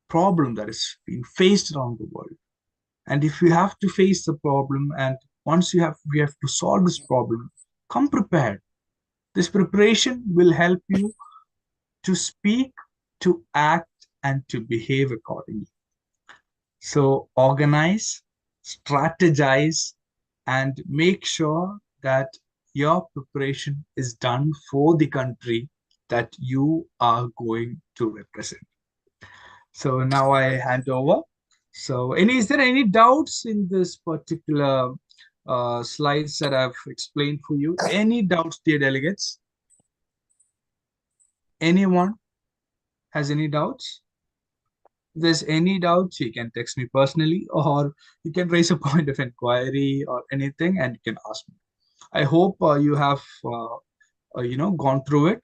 problem that is being faced around the world. And if you have to face the problem, and once we have to solve this problem, come prepared. This preparation will help you to speak, to act, and to behave accordingly. So organize, strategize, and make sure that your preparation is done for the country that you are going to represent. So now I hand over. So is there any doubts in this particular slides that I've explained for you? Any doubts, dear delegates? Anyone has any doubts? If there's any doubts, you can text me personally, or you can raise a point of inquiry or anything, and you can ask me. I hope you have gone through it.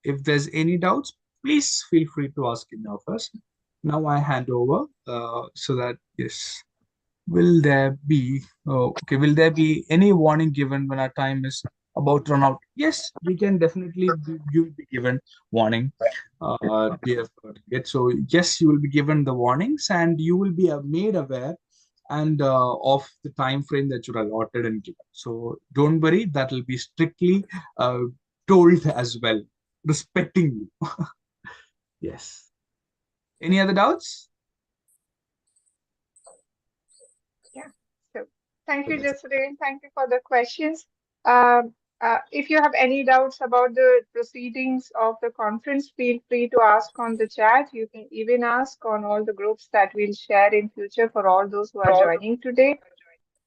If there's any doubts, please feel free to ask in now first. Now I hand over so that yes. Will there be will there be any warning given when our time is about to run out? Yes, we can definitely you will be given warning, dear delegate. So yes, you will be given the warnings, and you will be made aware and of the time frame that you're allotted and given. So don't worry, that will be strictly told as well, respecting you. Yes. Any other doubts? Yeah. So thank you, Jasleen. Thank you for the questions. If you have any doubts about the proceedings of the conference, feel free to ask on the chat. You can even ask on all the groups that we'll share in future for all those who are joining today.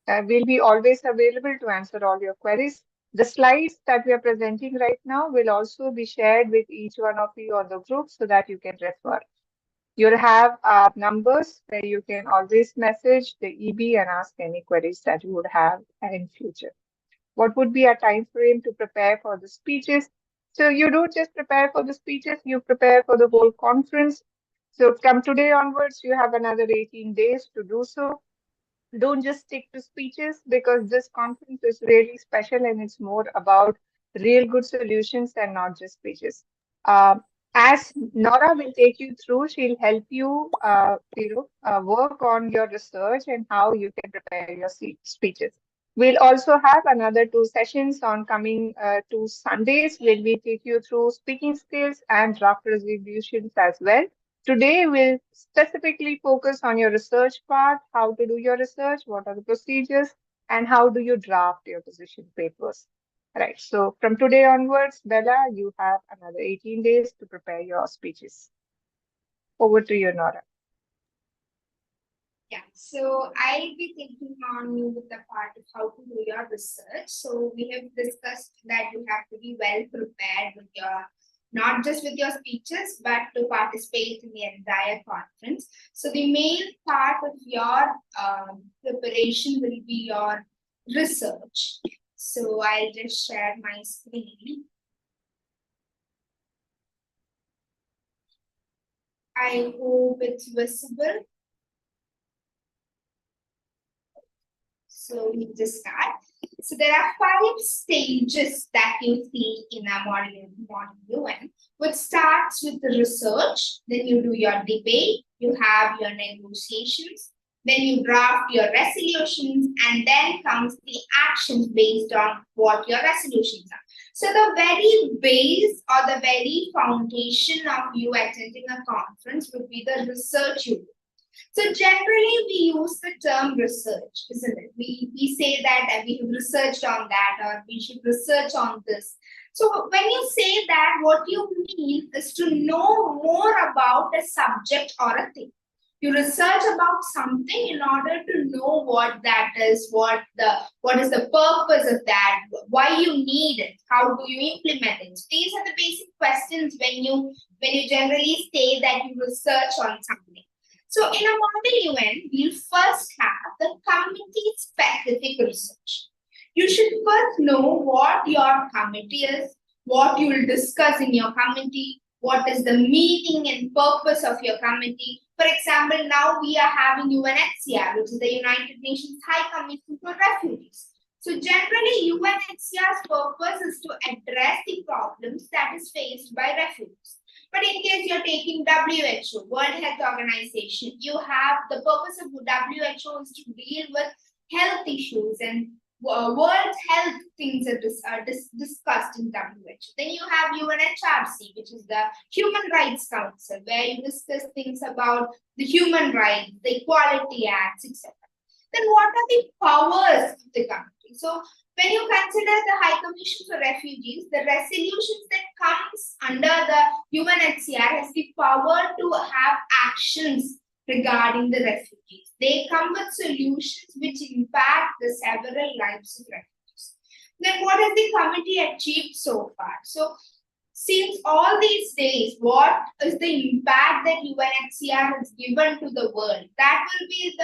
We'll be always available to answer all your queries. The slides that we are presenting right now will also be shared with each one of you on the group so that you can refer. You'll have numbers where you can always message the EB and ask any queries that you would have in future. What would be a time frame to prepare for the speeches? So you don't just prepare for the speeches, you prepare for the whole conference. So from today onwards, you have another 18 days to do so. Don't just stick to speeches because this conference is really special and it's more about real good solutions and not just speeches. Uh, as Nora will take you through, she'll help you, work on your research and how you can prepare your speeches. We'll also have another 2 sessions on coming 2 Sundays where we take you through speaking skills and draft resolutions as well. Today, we'll specifically focus on your research part, how to do your research, what are the procedures, and how do you draft your position papers. Right. So from today onwards, Bella, you have another 18 days to prepare your speeches. Over to you, Nora. Yeah, so I'll be taking on you with the part of how to do your research. So we have discussed that you have to be well prepared with your, not just with your speeches, but to participate in the entire conference. So the main part of your preparation will be your research. So I'll just share my screen. I hope it's visible. So we just start. So there are 5 stages that you see in a module UN, which starts with the research, then you do your debate, you have your negotiations, then you draft your resolutions, and then comes the actions based on what your resolutions are. So the very base or the very foundation of you attending a conference would be the research you do. So generally we use the term research, isn't it? We say that we have researched on that or we should research on this. So when you say that, what you mean is to know more about a subject or a thing. You research about something in order to know what that is, what is the purpose of that, why you need it, how do you implement it. These are the basic questions when you generally say that you research on something. So in a model UN, we'll first have the committee-specific research. You should first know what your committee is, what you will discuss in your committee, what is the meaning and purpose of your committee. For example, now we are having UNHCR, which is the United Nations High Commission for Refugees. So generally, UNHCR's purpose is to address the problems that is faced by refugees. But in case you're taking WHO, World Health Organization, you have the purpose of WHO is to deal with health issues and world health things are discussed in WHO. Then you have UNHRC, which is the Human Rights Council, where you discuss things about the human rights, the Equality Acts, etc. Then what are the powers of the country? So when you consider the High Commission for Refugees, the resolutions that comes under the UNHCR has the power to have actions regarding the refugees. They come with solutions which impact the several lives of refugees. Then what has the committee achieved so far? So since all these days, what is the impact that UNHCR has given to the world? That will be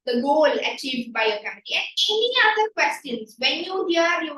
the goal achieved by your committee. And any other questions, when you hear UNHCR,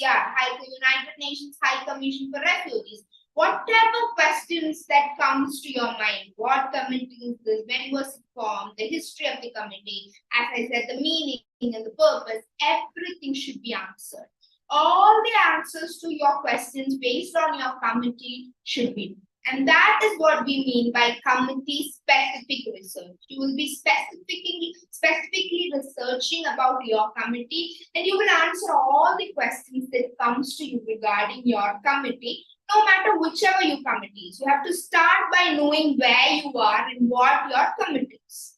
United Nations High Commission for Refugees, whatever questions that comes to your mind, what committee is this, when was it formed, the history of the committee, as I said, the meaning and the purpose, everything should be answered. All the answers to your questions based on your committee should be. And that is what we mean by committee-specific research. You will be specifically researching about your committee, and you will answer all the questions that comes to you regarding your committee, no matter whichever your committee is. You have to start by knowing where you are and what your committee is.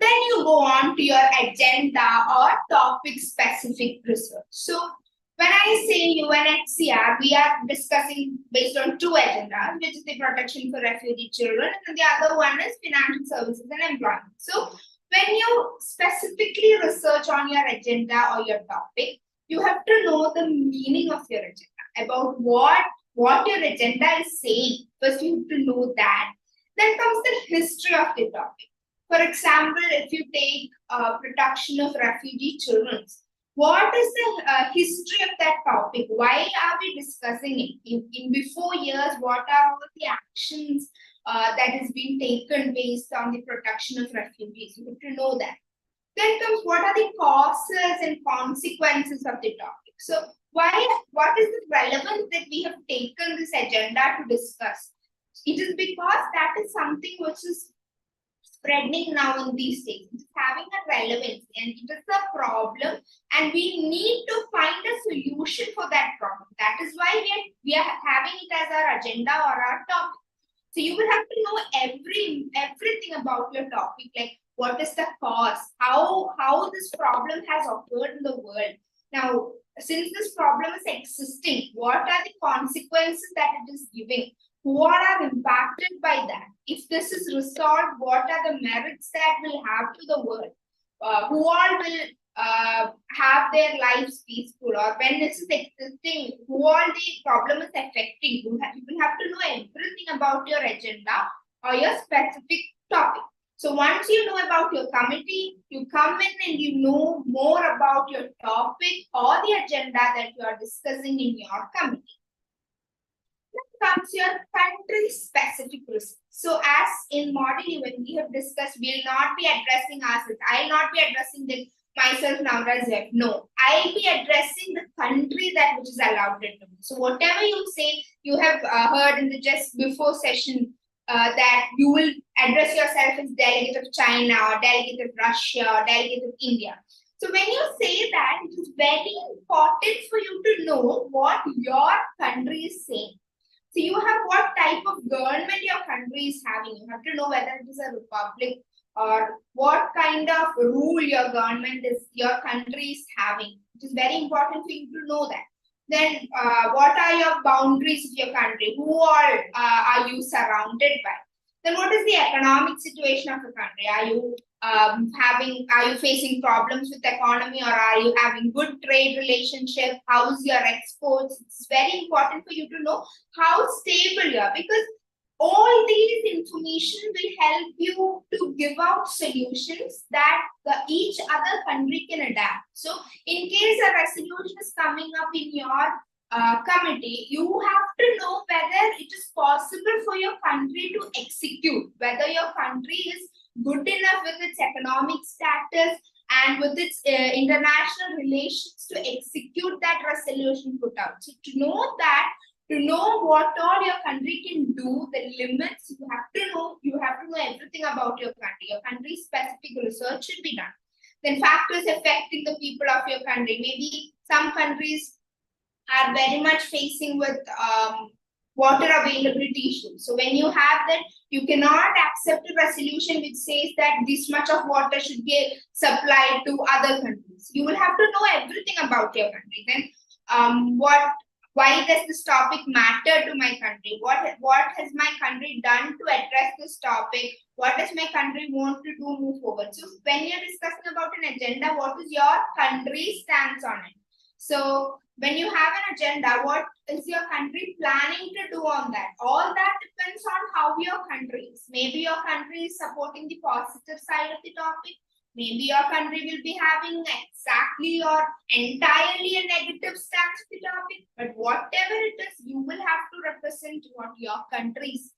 Then you go on to your agenda or topic-specific research. So when I say UNHCR, we are discussing based on 2 agendas, which is the protection for refugee children, and the other one is financial services and employment. So when you specifically research on your agenda or your topic, you have to know the meaning of your agenda, about what your agenda is saying. First, you have to know that. Then comes the history of the topic. For example, if you take protection of refugee children, what is the history of that topic? Why are we discussing it? In before years, what are all the actions that has been taken based on the protection of refugees? You have to know that. Then comes what are the causes and consequences of the topic. So what is the relevance that we have taken this agenda to discuss? It is because that is something which is spreading now in these days. It's having a relevance and it is a problem, and we need to find a solution for that problem. That is why we are having it as our agenda or our topic. So you will have to know everything about your topic, like what is the cause, how this problem has occurred in the world. Now, since this problem is existing, what are the consequences that it is giving? Who are impacted by that? If this is resolved, what are the merits that will have to the world? Who all will have their lives peaceful, or when this is existing, who all the problem is affecting? You will have to know everything about your agenda or your specific topic. So once you know about your committee, you come in and you know more about your topic or the agenda that you are discussing in your committee. Then comes your country-specific research. So as in Model U, when we have discussed, we will not be addressing ourselves. I will not be addressing myself now as well. No, I will be addressing the country that which is allotted to me. So whatever you say, you have heard in the just before session, that you will address yourself as delegate of China or delegate of Russia or delegate of India. So when you say that, it is very important for you to know what your country is saying. So you have what type of government your country is having. You have to know whether it is a republic or what kind of rule your government is, your country is having. It is very important for you to know that. Then what are your boundaries of your country? Who all are you surrounded by? Then what is the economic situation of the country? Are you facing problems with the economy, or are you having good trade relationship? How's your exports? It's very important for you to know how stable you are, because all these information will help you to give out solutions that each other country can adapt. So in case a resolution is coming up in your committee, you have to know whether it is possible for your country to execute, whether your country is good enough with its economic status and with its international relations to execute that resolution put out. So to know that, to know what all your country can do, the limits, you have to know everything about your country. Your country's specific research should be done. Then factors affecting the people of your country. Maybe some countries are very much facing with water availability issues. So when you have that, you cannot accept a resolution which says that this much of water should be supplied to other countries. You will have to know everything about your country. Then why does this topic matter to my country? What has my country done to address this topic? What does my country want to do move forward? So when you're discussing about an agenda, what is your country's stance on it? So when you have an agenda, what is your country planning to do on that? All that depends on how your country is. Maybe your country is supporting the positive side of the topic. Maybe your country will be having exactly or entirely a negative stance to the topic. But whatever it is, you will have to represent what your country is.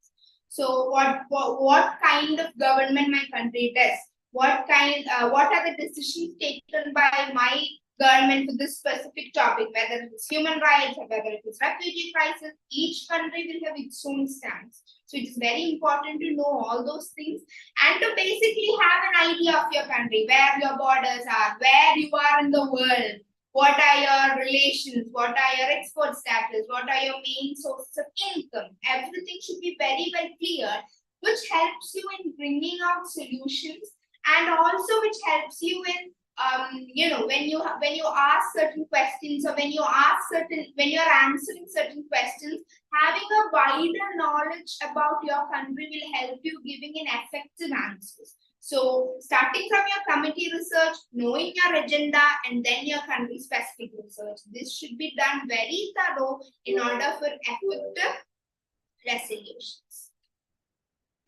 So what kind of government my country does? What are the decisions taken by my government for this specific topic, whether it is human rights or whether it is refugee crisis? Each country will have its own stance. So it is very important to know all those things and to basically have an idea of your country, where your borders are, where you are in the world, what are your relations, what are your export status, what are your main sources of income. Everything should be very well clear, which helps you in bringing out solutions, and also which helps you in when you ask certain questions, or when you're answering certain questions, having a wider knowledge about your country will help you giving an effective answers. So starting from your committee research, knowing your agenda, and then your country specific research. This should be done very thorough in order for effective resolutions.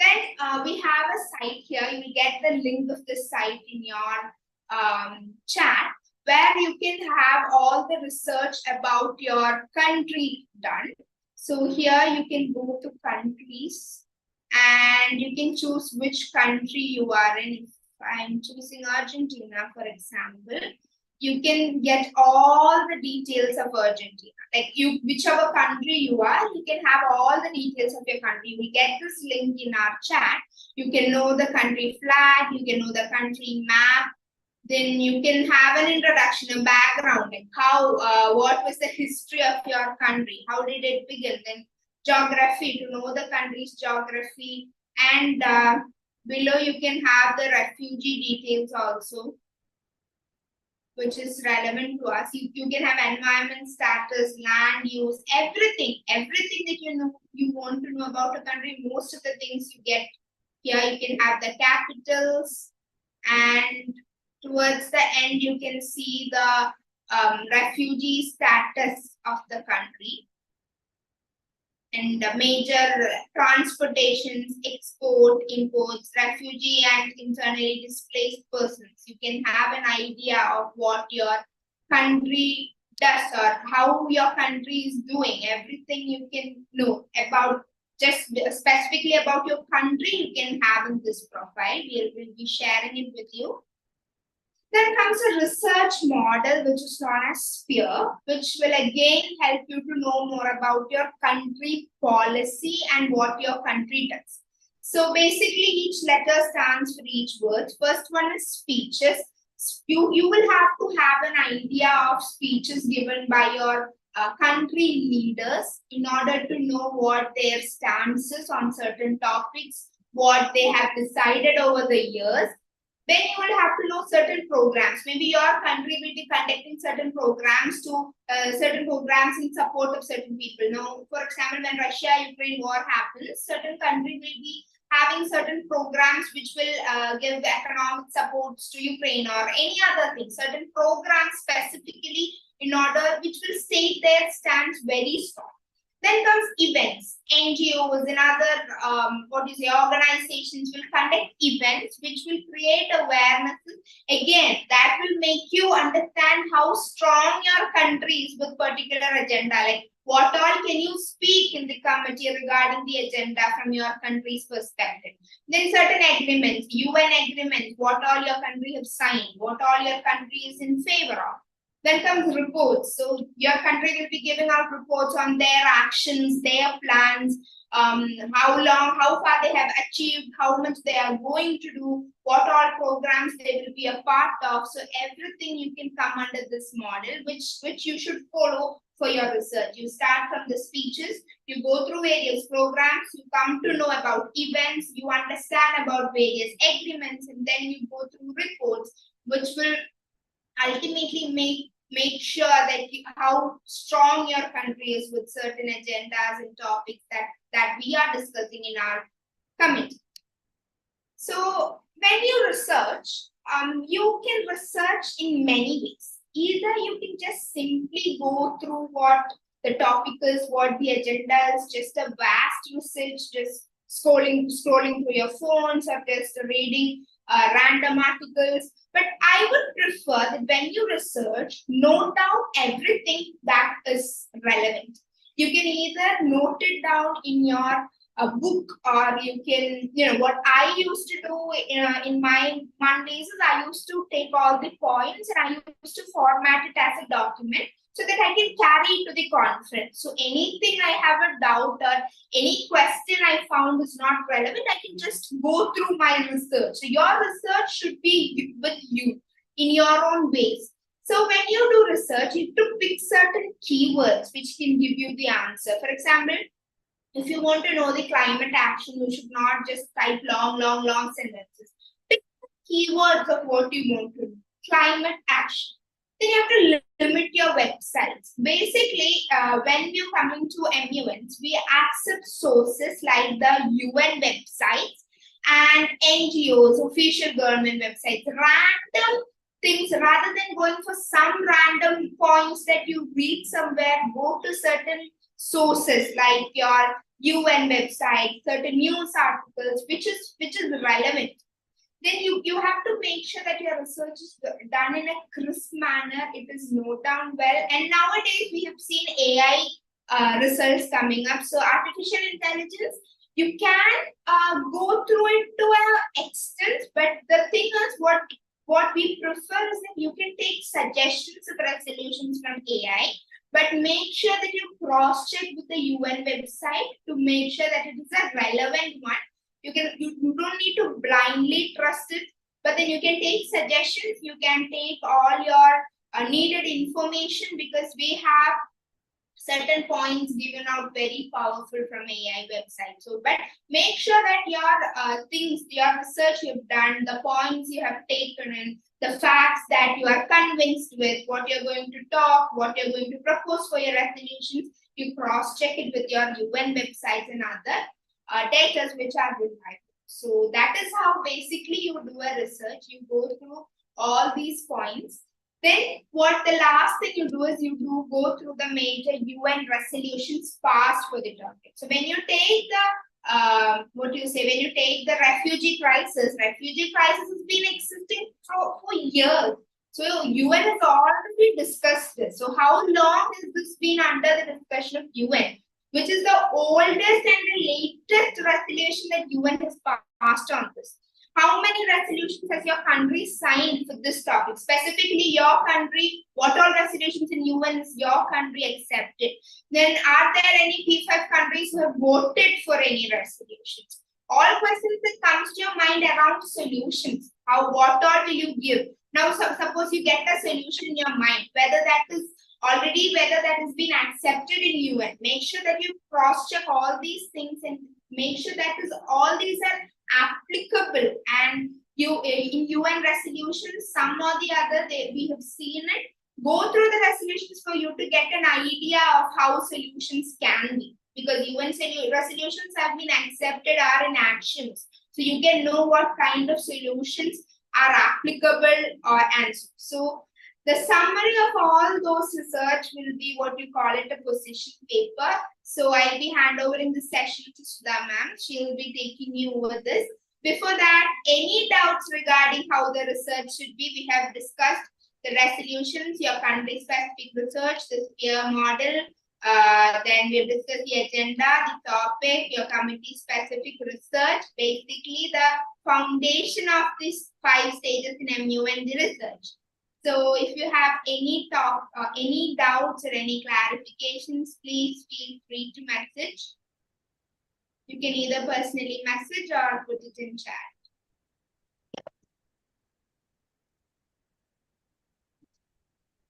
Then we have a site here. You will get the link of this site in your chat. where you can have all the research about your country done. So here you can go to countries and you can choose which country you are in. If I'm choosing Argentina, for example, you can get all the details of Argentina. Like whichever country you are, you can have all the details of your country. We get this link in our chat. You can know the country flag, you can know the country map. Then you can have an introduction, a background, like what was the history of your country? How did it begin? Then geography, to know the country's geography. And below you can have the refugee details also, which is relevant to us. You can have environment status, land use, everything that you want to know about a country. Most of the things you get here. You can have the capitals, and towards the end you can see the refugee status of the country. And the major transportations, export, imports, refugee and internally displaced persons. You can have an idea of what your country does or how your country is doing. Everything you can know about, just specifically about your country, you can have in this profile. We will be sharing it with you. Then comes a research model, which is known as SPHERE, which will again help you to know more about your country policy and what your country does. So basically, each letter stands for each word. First one is speeches. You will have to have an idea of speeches given by your country leaders in order to know what their stances on certain topics, what they have decided over the years. Then you will have to know certain programs. Maybe your country will be conducting certain programs in support of certain people. Now, for example, when Russia-Ukraine war happens, certain country will be having certain programs which will give economic supports to Ukraine or any other thing. Certain programs specifically in order which will state their stance very strong. Then comes events. NGOs and other organizations will conduct events which will create awareness. Again, that will make you understand how strong your country is with particular agenda. Like what all can you speak in the committee regarding the agenda from your country's perspective. Then certain agreements, UN agreements, what all your country have signed, what all your country is in favor of. Then comes reports. So your country will be giving out reports on their actions, their plans, how far they have achieved, how much they are going to do, what all programs they will be a part of. So everything you can come under this model, which you should follow for your research. You start from the speeches, you go through various programs, you come to know about events, you understand about various agreements, and then you go through reports, which will ultimately make sure that how strong your country is with certain agendas and topics that we are discussing in our committee. So when you research, you can research in many ways. Either you can just simply go through what the topic is, what the agenda is, just a vast usage, just scrolling through your phones or just reading random articles. But I would prefer that when you research, note down everything that is relevant. You can either note it down in your book, or you can, what I used to do in my Mondays is I used to take all the points and I used to format it as a document so that I can carry it to the conference. So anything I have a doubt or any question I found is not relevant, I can just go through my research. So your research should be with you in your own ways. So when you do research, you have to pick certain keywords which can give you the answer. For example, if you want to know the climate action, you should not just type long sentences. Pick the keywords of what you want to know. Climate action. Then you have to limit your websites. Basically, when you come into MUNs, we accept sources like the UN websites and NGOs, official government websites, random things. Rather than going for some random points that you read somewhere, go to certain sources like your UN website, certain news articles, which is relevant. then you have to make sure that your research is done in a crisp manner. It is noted down well. And nowadays we have seen AI results coming up. So artificial intelligence, you can go through it to an extent, but the thing is what we prefer is that you can take suggestions of resolutions from AI, but make sure that you cross-check with the UN website to make sure that it is a relevant one. You don't need to blindly trust it, but then you can take suggestions, you can take all your needed information, because we have certain points given out very powerful from AI website. So, but make sure that your your research you've done, the points you have taken in, the facts that you are convinced with, what you're going to talk, what you're going to propose for your resolutions, you cross-check it with your UN websites and other data which are reliable. So that is how basically you do a research. You go through all these points. Then what the last thing you do is you go through the major UN resolutions passed for the topic. So when you take the when you take the refugee crisis has been existing for years. So UN has already discussed this. So how long has this been under the discussion of UN? Which is the oldest and the latest resolution that UN has passed on this. How many resolutions has your country signed for this topic? Specifically, your country, what all resolutions in UN is your country accepted? Then are there any P5 countries who have voted for any resolutions? All questions that comes to your mind around solutions. What all will you give? Now, suppose you get a solution in your mind, whether that has been accepted in UN. Make sure that you cross-check all these things and make sure that all these are applicable, and in UN resolutions, some or the other, we have seen it. Go through the resolutions for you to get an idea of how solutions can be, because UN resolutions have been accepted are in actions, so you can know what kind of solutions are applicable or answered. So the summary of all those research will be what you call it a position paper. So I'll be handovering the session to Sudha ma'am. She will be taking you over this. Before that, any doubts regarding how the research should be? We have discussed the resolutions, your country-specific research, the sphere model. Then we've discussed the agenda, the topic, your committee-specific research. Basically, the foundation of these 5 stages in MUN research. So if you have any doubts or any clarifications, please feel free to message. You can either personally message or put it in chat.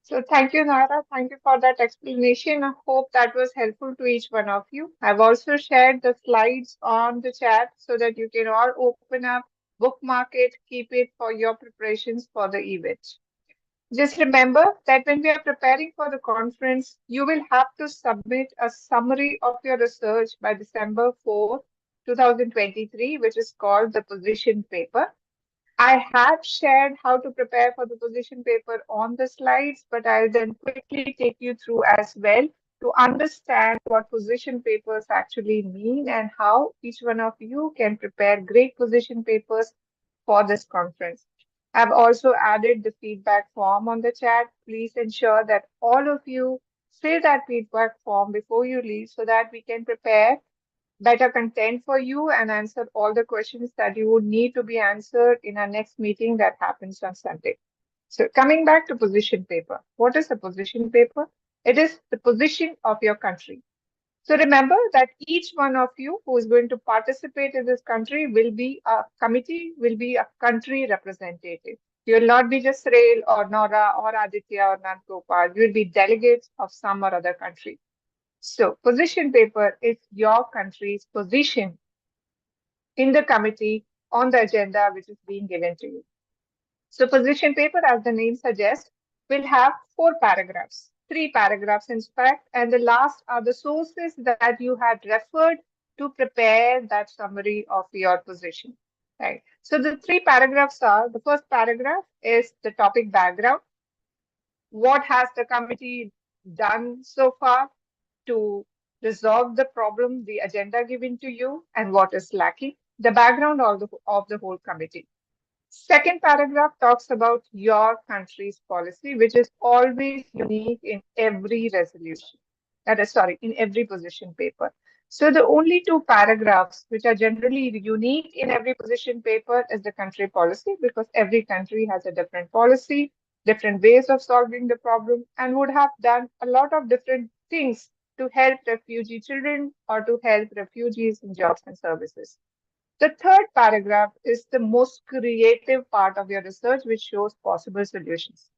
So thank you, Nara. Thank you for that explanation. I hope that was helpful to each one of you. I've also shared the slides on the chat so that you can all open up, bookmark it, keep it for your preparations for the event. Just remember that when we are preparing for the conference, you will have to submit a summary of your research by December 4, 2023, which is called the position paper. I have shared how to prepare for the position paper on the slides, but I'll then quickly take you through as well to understand what position papers actually mean and how each one of you can prepare great position papers for this conference. I've also added the feedback form on the chat. Please ensure that all of you fill that feedback form before you leave so that we can prepare better content for you and answer all the questions that you would need to be answered in our next meeting that happens on Sunday. So coming back to position paper, what is the position paper? It is the position of your country. So remember that each one of you who is going to participate in this country will be a committee, will be a country representative. You will not be just Rail or Nora or Aditya or Nandgopal. You will be delegates of some or other country. So position paper is your country's position in the committee on the agenda which is being given to you. So position paper, as the name suggests, will have 4 paragraphs. 3 paragraphs in fact, and the last are the sources that you had referred to prepare that summary of your position. Right. So the 3 paragraphs are, the first paragraph is the topic background. What has the committee done so far to resolve the problem, the agenda given to you, and what is lacking? The background of the whole committee. Second paragraph talks about your country's policy, which is always unique in every resolution. In every position paper. So the only two paragraphs which are generally unique in every position paper is the country policy, because every country has a different policy, different ways of solving the problem, and would have done a lot of different things to help refugee children or to help refugees in jobs and services. The third paragraph is the most creative part of your research, which shows possible solutions.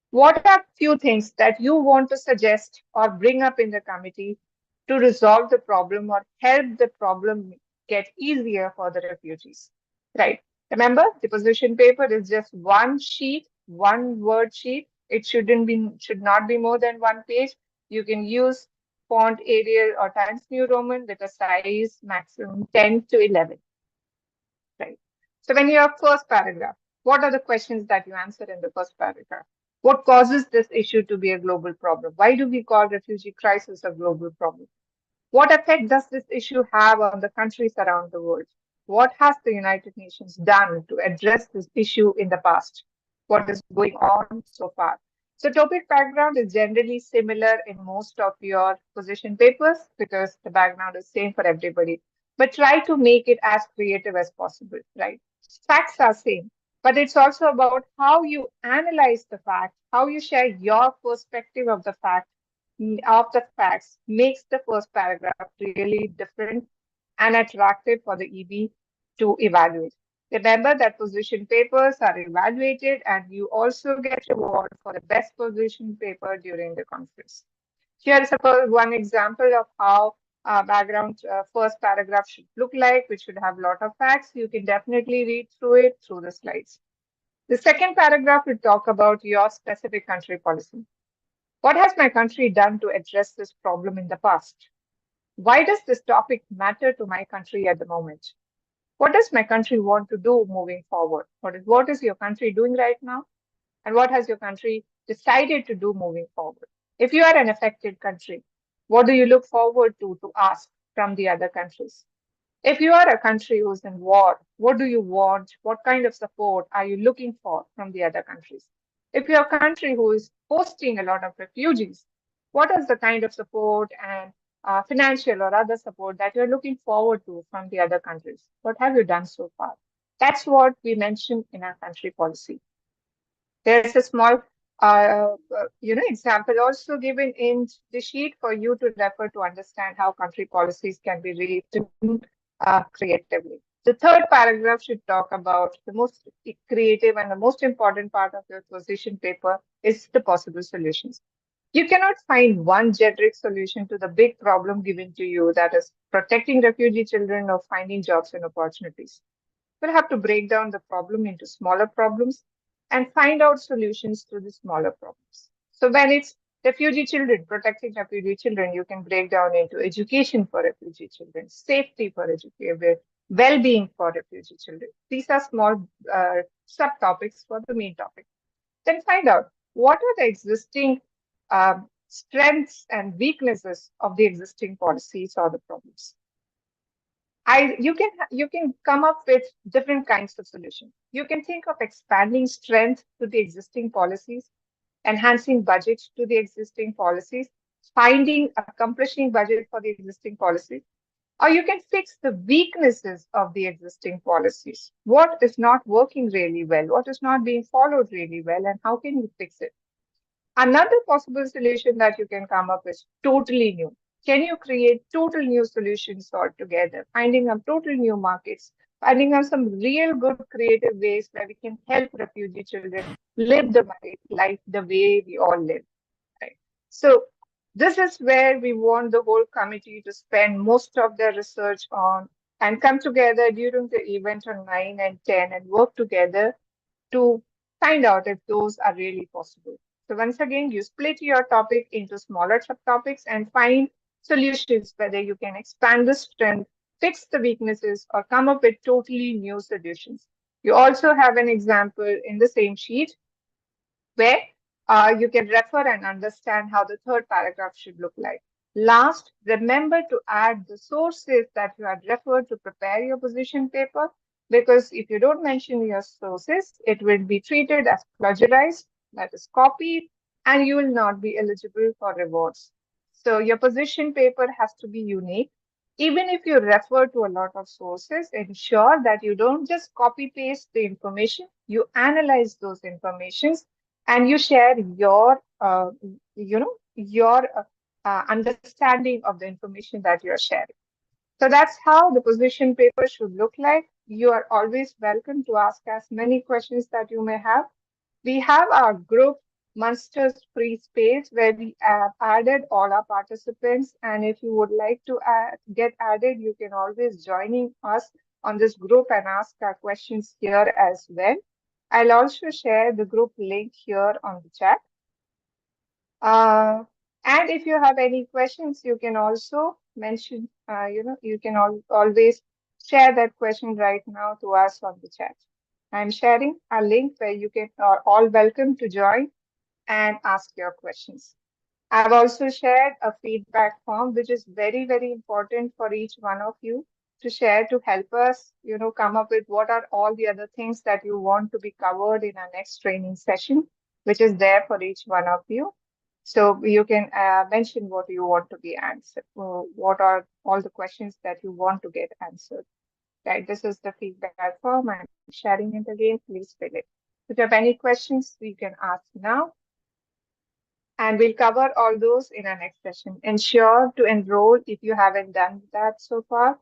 What are few things that you want to suggest or bring up in the committee to resolve the problem or help the problem get easier for the refugees? Right. Remember, the position paper is just one sheet, one word sheet. It should not be more than one page. You can use font Arial or Times New Roman with a size maximum 10 to 11. Right. So when you have first paragraph, what are the questions that you answer in the first paragraph? What causes this issue to be a global problem? Why do we call refugee crisis a global problem? What effect does this issue have on the countries around the world? What has the United Nations done to address this issue in the past? What is going on so far? So topic background is generally similar in most of your position papers because the background is same for everybody. But try to make it as creative as possible, right? Facts are same, but it's also about how you analyze the fact, how you share your perspective of the facts makes the first paragraph really different and attractive for the EB to evaluate. Remember that position papers are evaluated and you also get reward for the best position paper during the conference. Here is one example of how background first paragraph should look like, which should have a lot of facts. You can definitely read through it through the slides. The second paragraph will talk about your specific country policy. What has my country done to address this problem in the past? Why does this topic matter to my country at the moment? What does my country want to do moving forward? What is your country doing right now? And what has your country decided to do moving forward? If you are an affected country, what do you look forward to ask from the other countries? If you are a country who's in war, what do you want? What kind of support are you looking for from the other countries? If you're a country who is hosting a lot of refugees, what is the kind of support and financial or other support that you're looking forward to from the other countries? What have you done so far? That's what we mentioned in our country policy. There's a small example also given in the sheet for you to refer to understand how country policies can be rewritten creatively. The third paragraph should talk about the most creative and the most important part of your position paper is the possible solutions. You cannot find one generic solution to the big problem given to you, that is protecting refugee children or finding jobs and opportunities. We'll have to break down the problem into smaller problems and find out solutions to the smaller problems. So when it's refugee children, protecting refugee children, you can break down into education for refugee children, safety for well-being for refugee children. These are small subtopics for the main topic. Then find out what are the existing strengths and weaknesses of the existing policies or the problems. You can come up with different kinds of solutions. You can think of expanding strength to the existing policies, enhancing budget to the existing policies, accomplishing budget for the existing policies, or you can fix the weaknesses of the existing policies. What is not working really well? What is not being followed really well? And how can you fix it? Another possible solution that you can come up is totally new. Can you create total new solutions altogether, finding out total new markets, finding out some real good creative ways where we can help refugee children live the life the way we all live. Right? So this is where we want the whole committee to spend most of their research on and come together during the event on 9 and 10 and work together to find out if those are really possible. So once again, you split your topic into smaller subtopics and find solutions, whether you can expand the strength, fix the weaknesses, or come up with totally new solutions. You also have an example in the same sheet where you can refer and understand how the third paragraph should look like. Last, remember to add the sources that you had referred to prepare your position paper because if you don't mention your sources, it will be treated as plagiarized, that is copied, and you will not be eligible for rewards. So your position paper has to be unique. Even if you refer to a lot of sources, ensure that you don't just copy paste the information, you analyze those informations and you share your, understanding of the information that you're sharing. So that's how the position paper should look like. You are always welcome to ask as many questions that you may have. We have our group Monsters free space where we have added all our participants. And if you would like to get added, you can always joining us on this group and ask our questions here as well. I'll also share the group link here on the chat. And if you have any questions, you can also mention, you can always share that question right now to us on the chat. I'm sharing a link where you can are all welcome to join and ask your questions. I've also shared a feedback form, which is very, very important for each one of you to share to help us, come up with what are all the other things that you want to be covered in our next training session, which is there for each one of you. So you can mention what you want to be answered, what are all the questions that you want to get answered. Right, this is the feedback form. I'm sharing it again. Please fill it. If you have any questions, we can ask now. And we'll cover all those in our next session. Ensure to enroll if you haven't done that so far.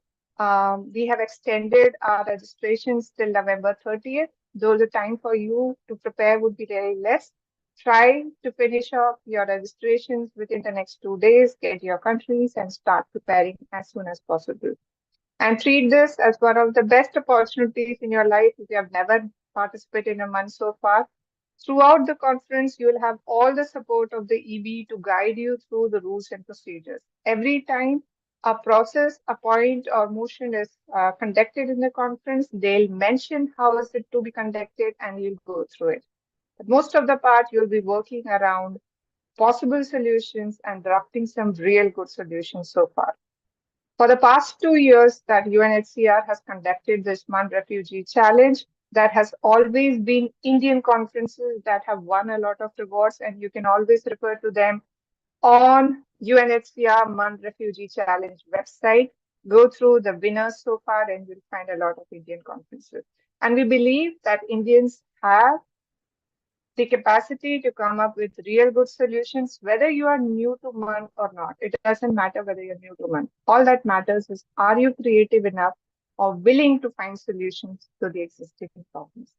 We have extended our registrations till November 30th, though the time for you to prepare would be very less. Try to finish off your registrations within the next 2 days, get your countries, and start preparing as soon as possible. And treat this as one of the best opportunities in your life if you have never participated in a month so far. Throughout the conference, you will have all the support of the EB to guide you through the rules and procedures. Every time a process, a point, or motion is conducted in the conference, they'll mention how is it to be conducted and you'll go through it. But most of the part, you'll be working around possible solutions and drafting some real good solutions so far. For the past 2 years that UNHCR has conducted this MUN Refugee Challenge, that has always been Indian conferences that have won a lot of rewards, and you can always refer to them on UNHCR MUN Refugee Challenge website. Go through the winners so far and you'll find a lot of Indian conferences. And we believe that Indians have the capacity to come up with real good solutions, whether you are new to MUN or not. It doesn't matter whether you're new to MUN. All that matters is, are you creative enough or willing to find solutions to the existing problems?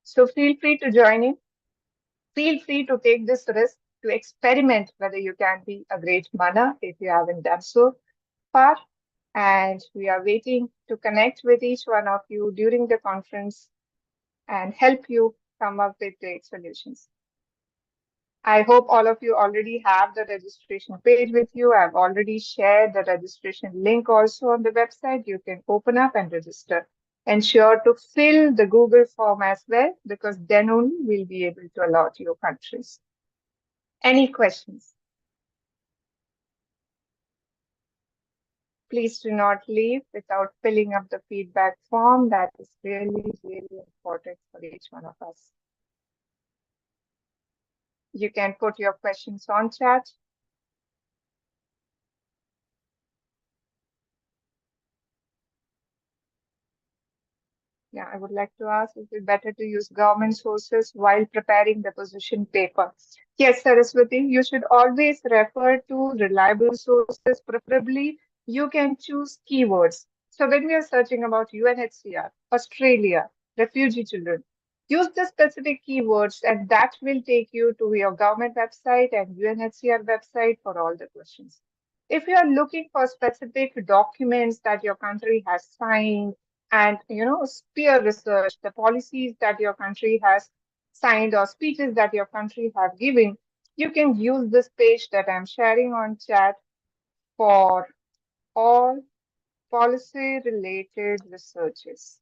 So feel free to join in. Feel free to take this risk to experiment whether you can be a great MUNer if you haven't done so far. And we are waiting to connect with each one of you during the conference and help you come up with great solutions. I hope all of you already have the registration page with you. I've already shared the registration link also on the website. You can open up and register. Ensure to fill the Google form as well, because then only we'll be able to allot your countries. Any questions? Please do not leave without filling up the feedback form. That is really, really important for each one of us. You can put your questions on chat. Yeah, I would like to ask, is it better to use government sources while preparing the position paper? Yes, Saraswati, you should always refer to reliable sources. Preferably, you can choose keywords. So when we are searching about UNHCR, Australia, refugee children, use the specific keywords and that will take you to your government website and UNHCR website for all the questions. If you are looking for specific documents that your country has signed, and peer research, the policies that your country has signed or speeches that your country have given, you can use this page that I'm sharing on chat for all policy related researches.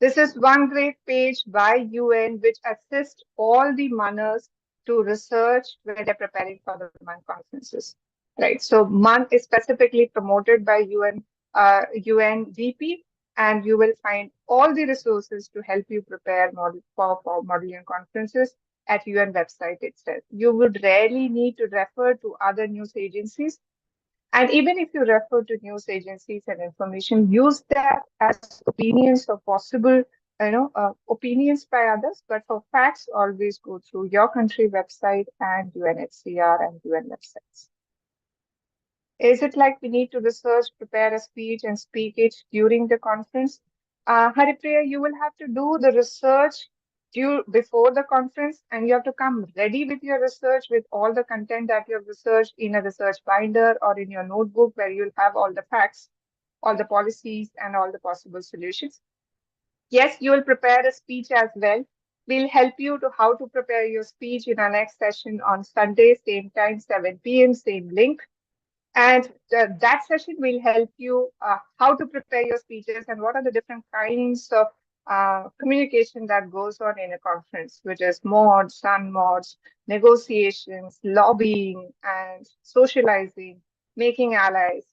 This is one great page by UN which assists all the MUNers to research when they're preparing for the MUN conferences. Right. So MUN is specifically promoted by UNDP, and you will find all the resources to help you prepare for model UN conferences at UN website itself. You would rarely need to refer to other news agencies. And even if you refer to news agencies and information, use that as opinions or possible, opinions by others. But for facts, always go through your country website and UNHCR and UN websites. Is it like we need to research, prepare a speech, and speak it during the conference? Haripriya, you will have to do the research before the conference, and you have to come ready with your research, with all the content that you have researched in a research binder or in your notebook, where you'll have all the facts, all the policies, and all the possible solutions. Yes, you will prepare a speech as well. We'll help you to how to prepare your speech in our next session on Sunday, same time, 7 p.m., same link. And that session will help you how to prepare your speeches and what are the different kinds of communication that goes on in a conference, which is mods, non-mods, negotiations, lobbying, and socializing, making allies,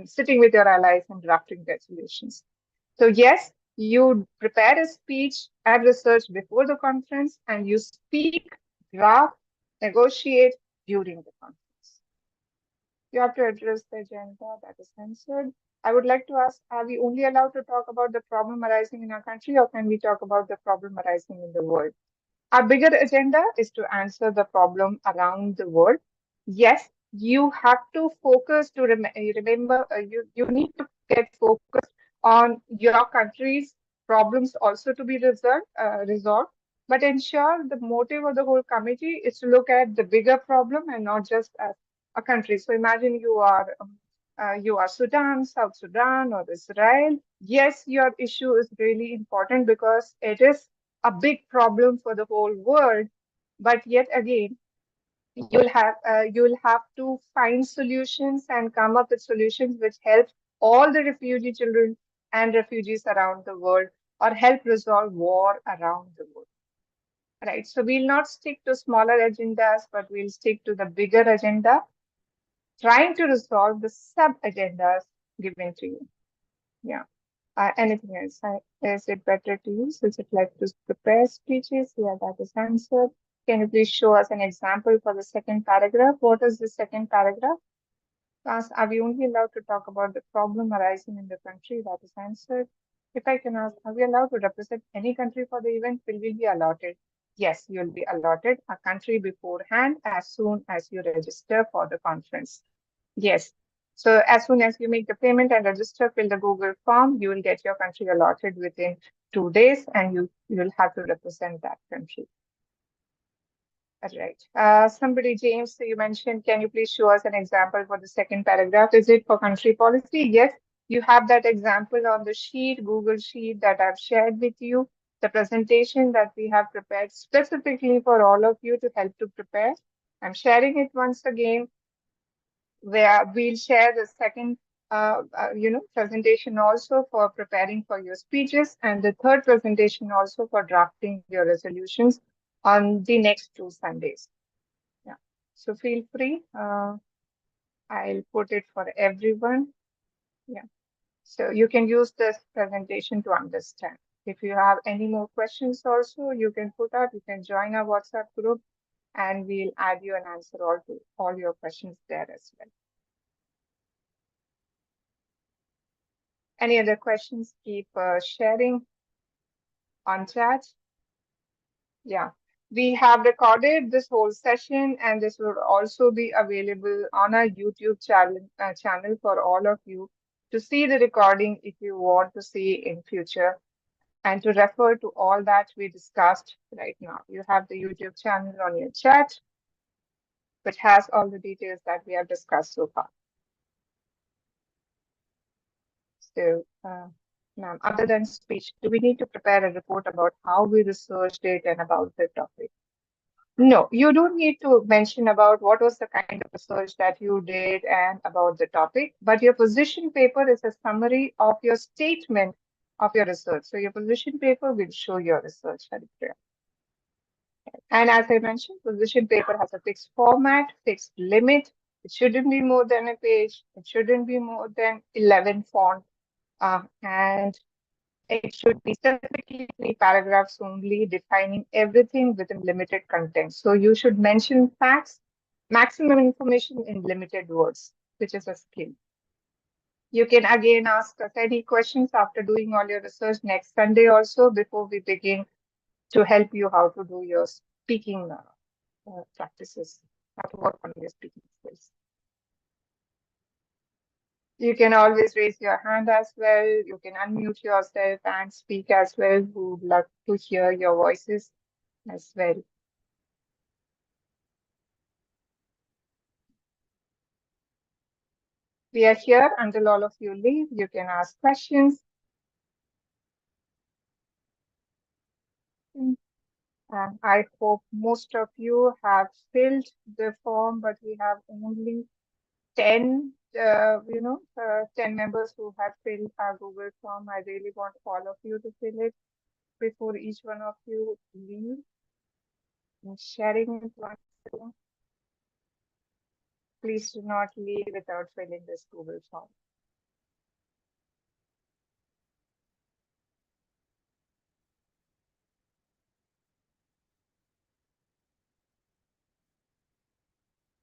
sitting with your allies and drafting resolutions. So yes, you prepare a speech and research before the conference, and you speak, draft, negotiate during the conference. You have to address the agenda that is answered. I would like to ask, are we only allowed to talk about the problem arising in our country, or can we talk about the problem arising in the world? Our bigger agenda is to answer the problem around the world. Yes, you have to focus to remember, you need to get focused on your country's problems also to be resolved. But ensure the motive of the whole committee is to look at the bigger problem and not just as a country. So imagine you are Sudan, South Sudan, or Israel. Yes, your issue is really important because it is a big problem for the whole world. But yet again, you'll have to find solutions and come up with solutions which help all the refugee children and refugees around the world, or help resolve war around the world. Right. So we'll not stick to smaller agendas, but we'll stick to the bigger agenda, trying to resolve the sub-agendas given to you. Yeah. Anything else? Is it better to use? Is it like to prepare speeches? Yeah, that is answered. Can you please show us an example for the second paragraph? What is the second paragraph? Are we only allowed to talk about the problem arising in the country? That is answered. If I can ask, are we allowed to represent any country for the event? Will we be allotted? Yes, you'll be allotted a country beforehand as soon as you register for the conference. Yes. So as soon as you make the payment and register, fill the Google form, you will get your country allotted within 2 days, and you'll have to represent that country. All right. Somebody, James, you mentioned, can you please show us an example for the second paragraph? Is it for country policy? Yes, you have that example on the sheet, Google sheet that I've shared with you, the presentation that we have prepared specifically for all of you to help to prepare. I'm sharing it once again, where we'll share the second presentation also for preparing for your speeches, and the third presentation also for drafting your resolutions on the next 2 Sundays. Yeah. So feel free. I'll put it for everyone. Yeah. So you can use this presentation to understand. If you have any more questions also, you can put up, you can join our WhatsApp group, and we'll add you and answer all your questions there as well. Any other questions? Keep sharing on chat. Yeah, we have recorded this whole session, and this will also be available on our YouTube channel for all of you to see the recording if you want to see in future, and to refer to all that we discussed right now. You have the YouTube channel on your chat, which has all the details that we have discussed so far. So, ma'am, other than speech, do we need to prepare a report about how we researched it and about the topic? No, you don't need to mention about what was the kind of research that you did and about the topic, but your position paper is a summary of your statement of your research. So your position paper will show your research. And as I mentioned, position paper has a fixed format, fixed limit. It shouldn't be more than a page. It shouldn't be more than 11 font. And It should be specifically 3 paragraphs only, defining everything within limited content. So you should mention facts, maximum information in limited words, which is a skill. You can again ask us any questions after doing all your research next Sunday also, before we begin to help you how to do your speaking practices, how to work on your speaking skills. You can always raise your hand as well. You can unmute yourself and speak as well. We would love to hear your voices as well. We are here until all of you leave. You can ask questions. I hope most of you have filled the form, but we have only 10, 10 members who have filled our Google form. I really want all of you to fill it before each one of you leave. And sharing it once again. Please do not leave without filling this Google form.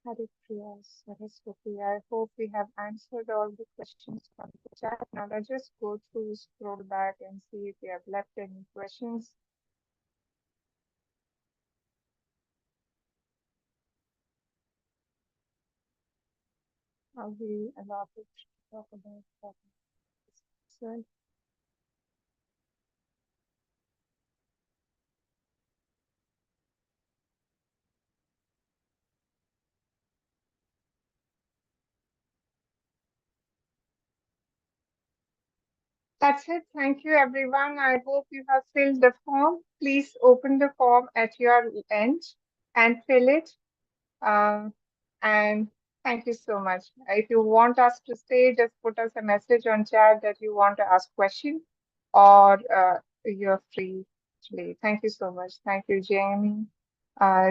Haripriya, Saraswati, I hope we have answered all the questions from the chat. Now let's just go through, scroll back and see if we have left any questions. Are we allowed to talk about that? That's it. Thank you, everyone. I hope you have filled the form. Please open the form at your end and fill it. And thank you so much. If you want us to stay, just put us a message on chat that you want to ask question, or you're free to leave. Thank you so much. Thank you, Jamie.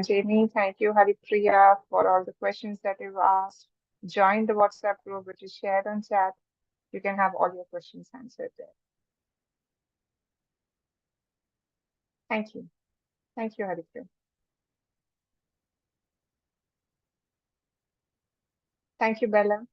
Jamie, thank you, Haripriya, for all the questions that you've asked. Join the WhatsApp group, which is shared on chat. You can have all your questions answered there. Thank you. Thank you, Haripriya. Thank you, Bella.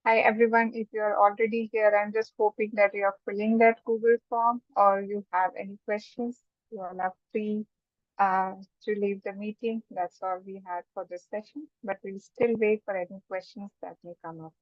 Hi, everyone. If you are already here, I'm just hoping that you are filling that Google form, or you have any questions. You all are free to leave the meeting. That's all we had for this session, but we'll still wait for any questions that may come up.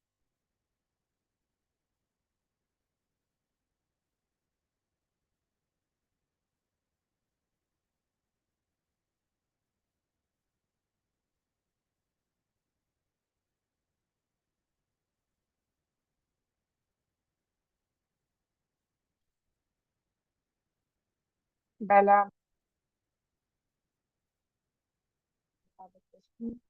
Bella, have a question?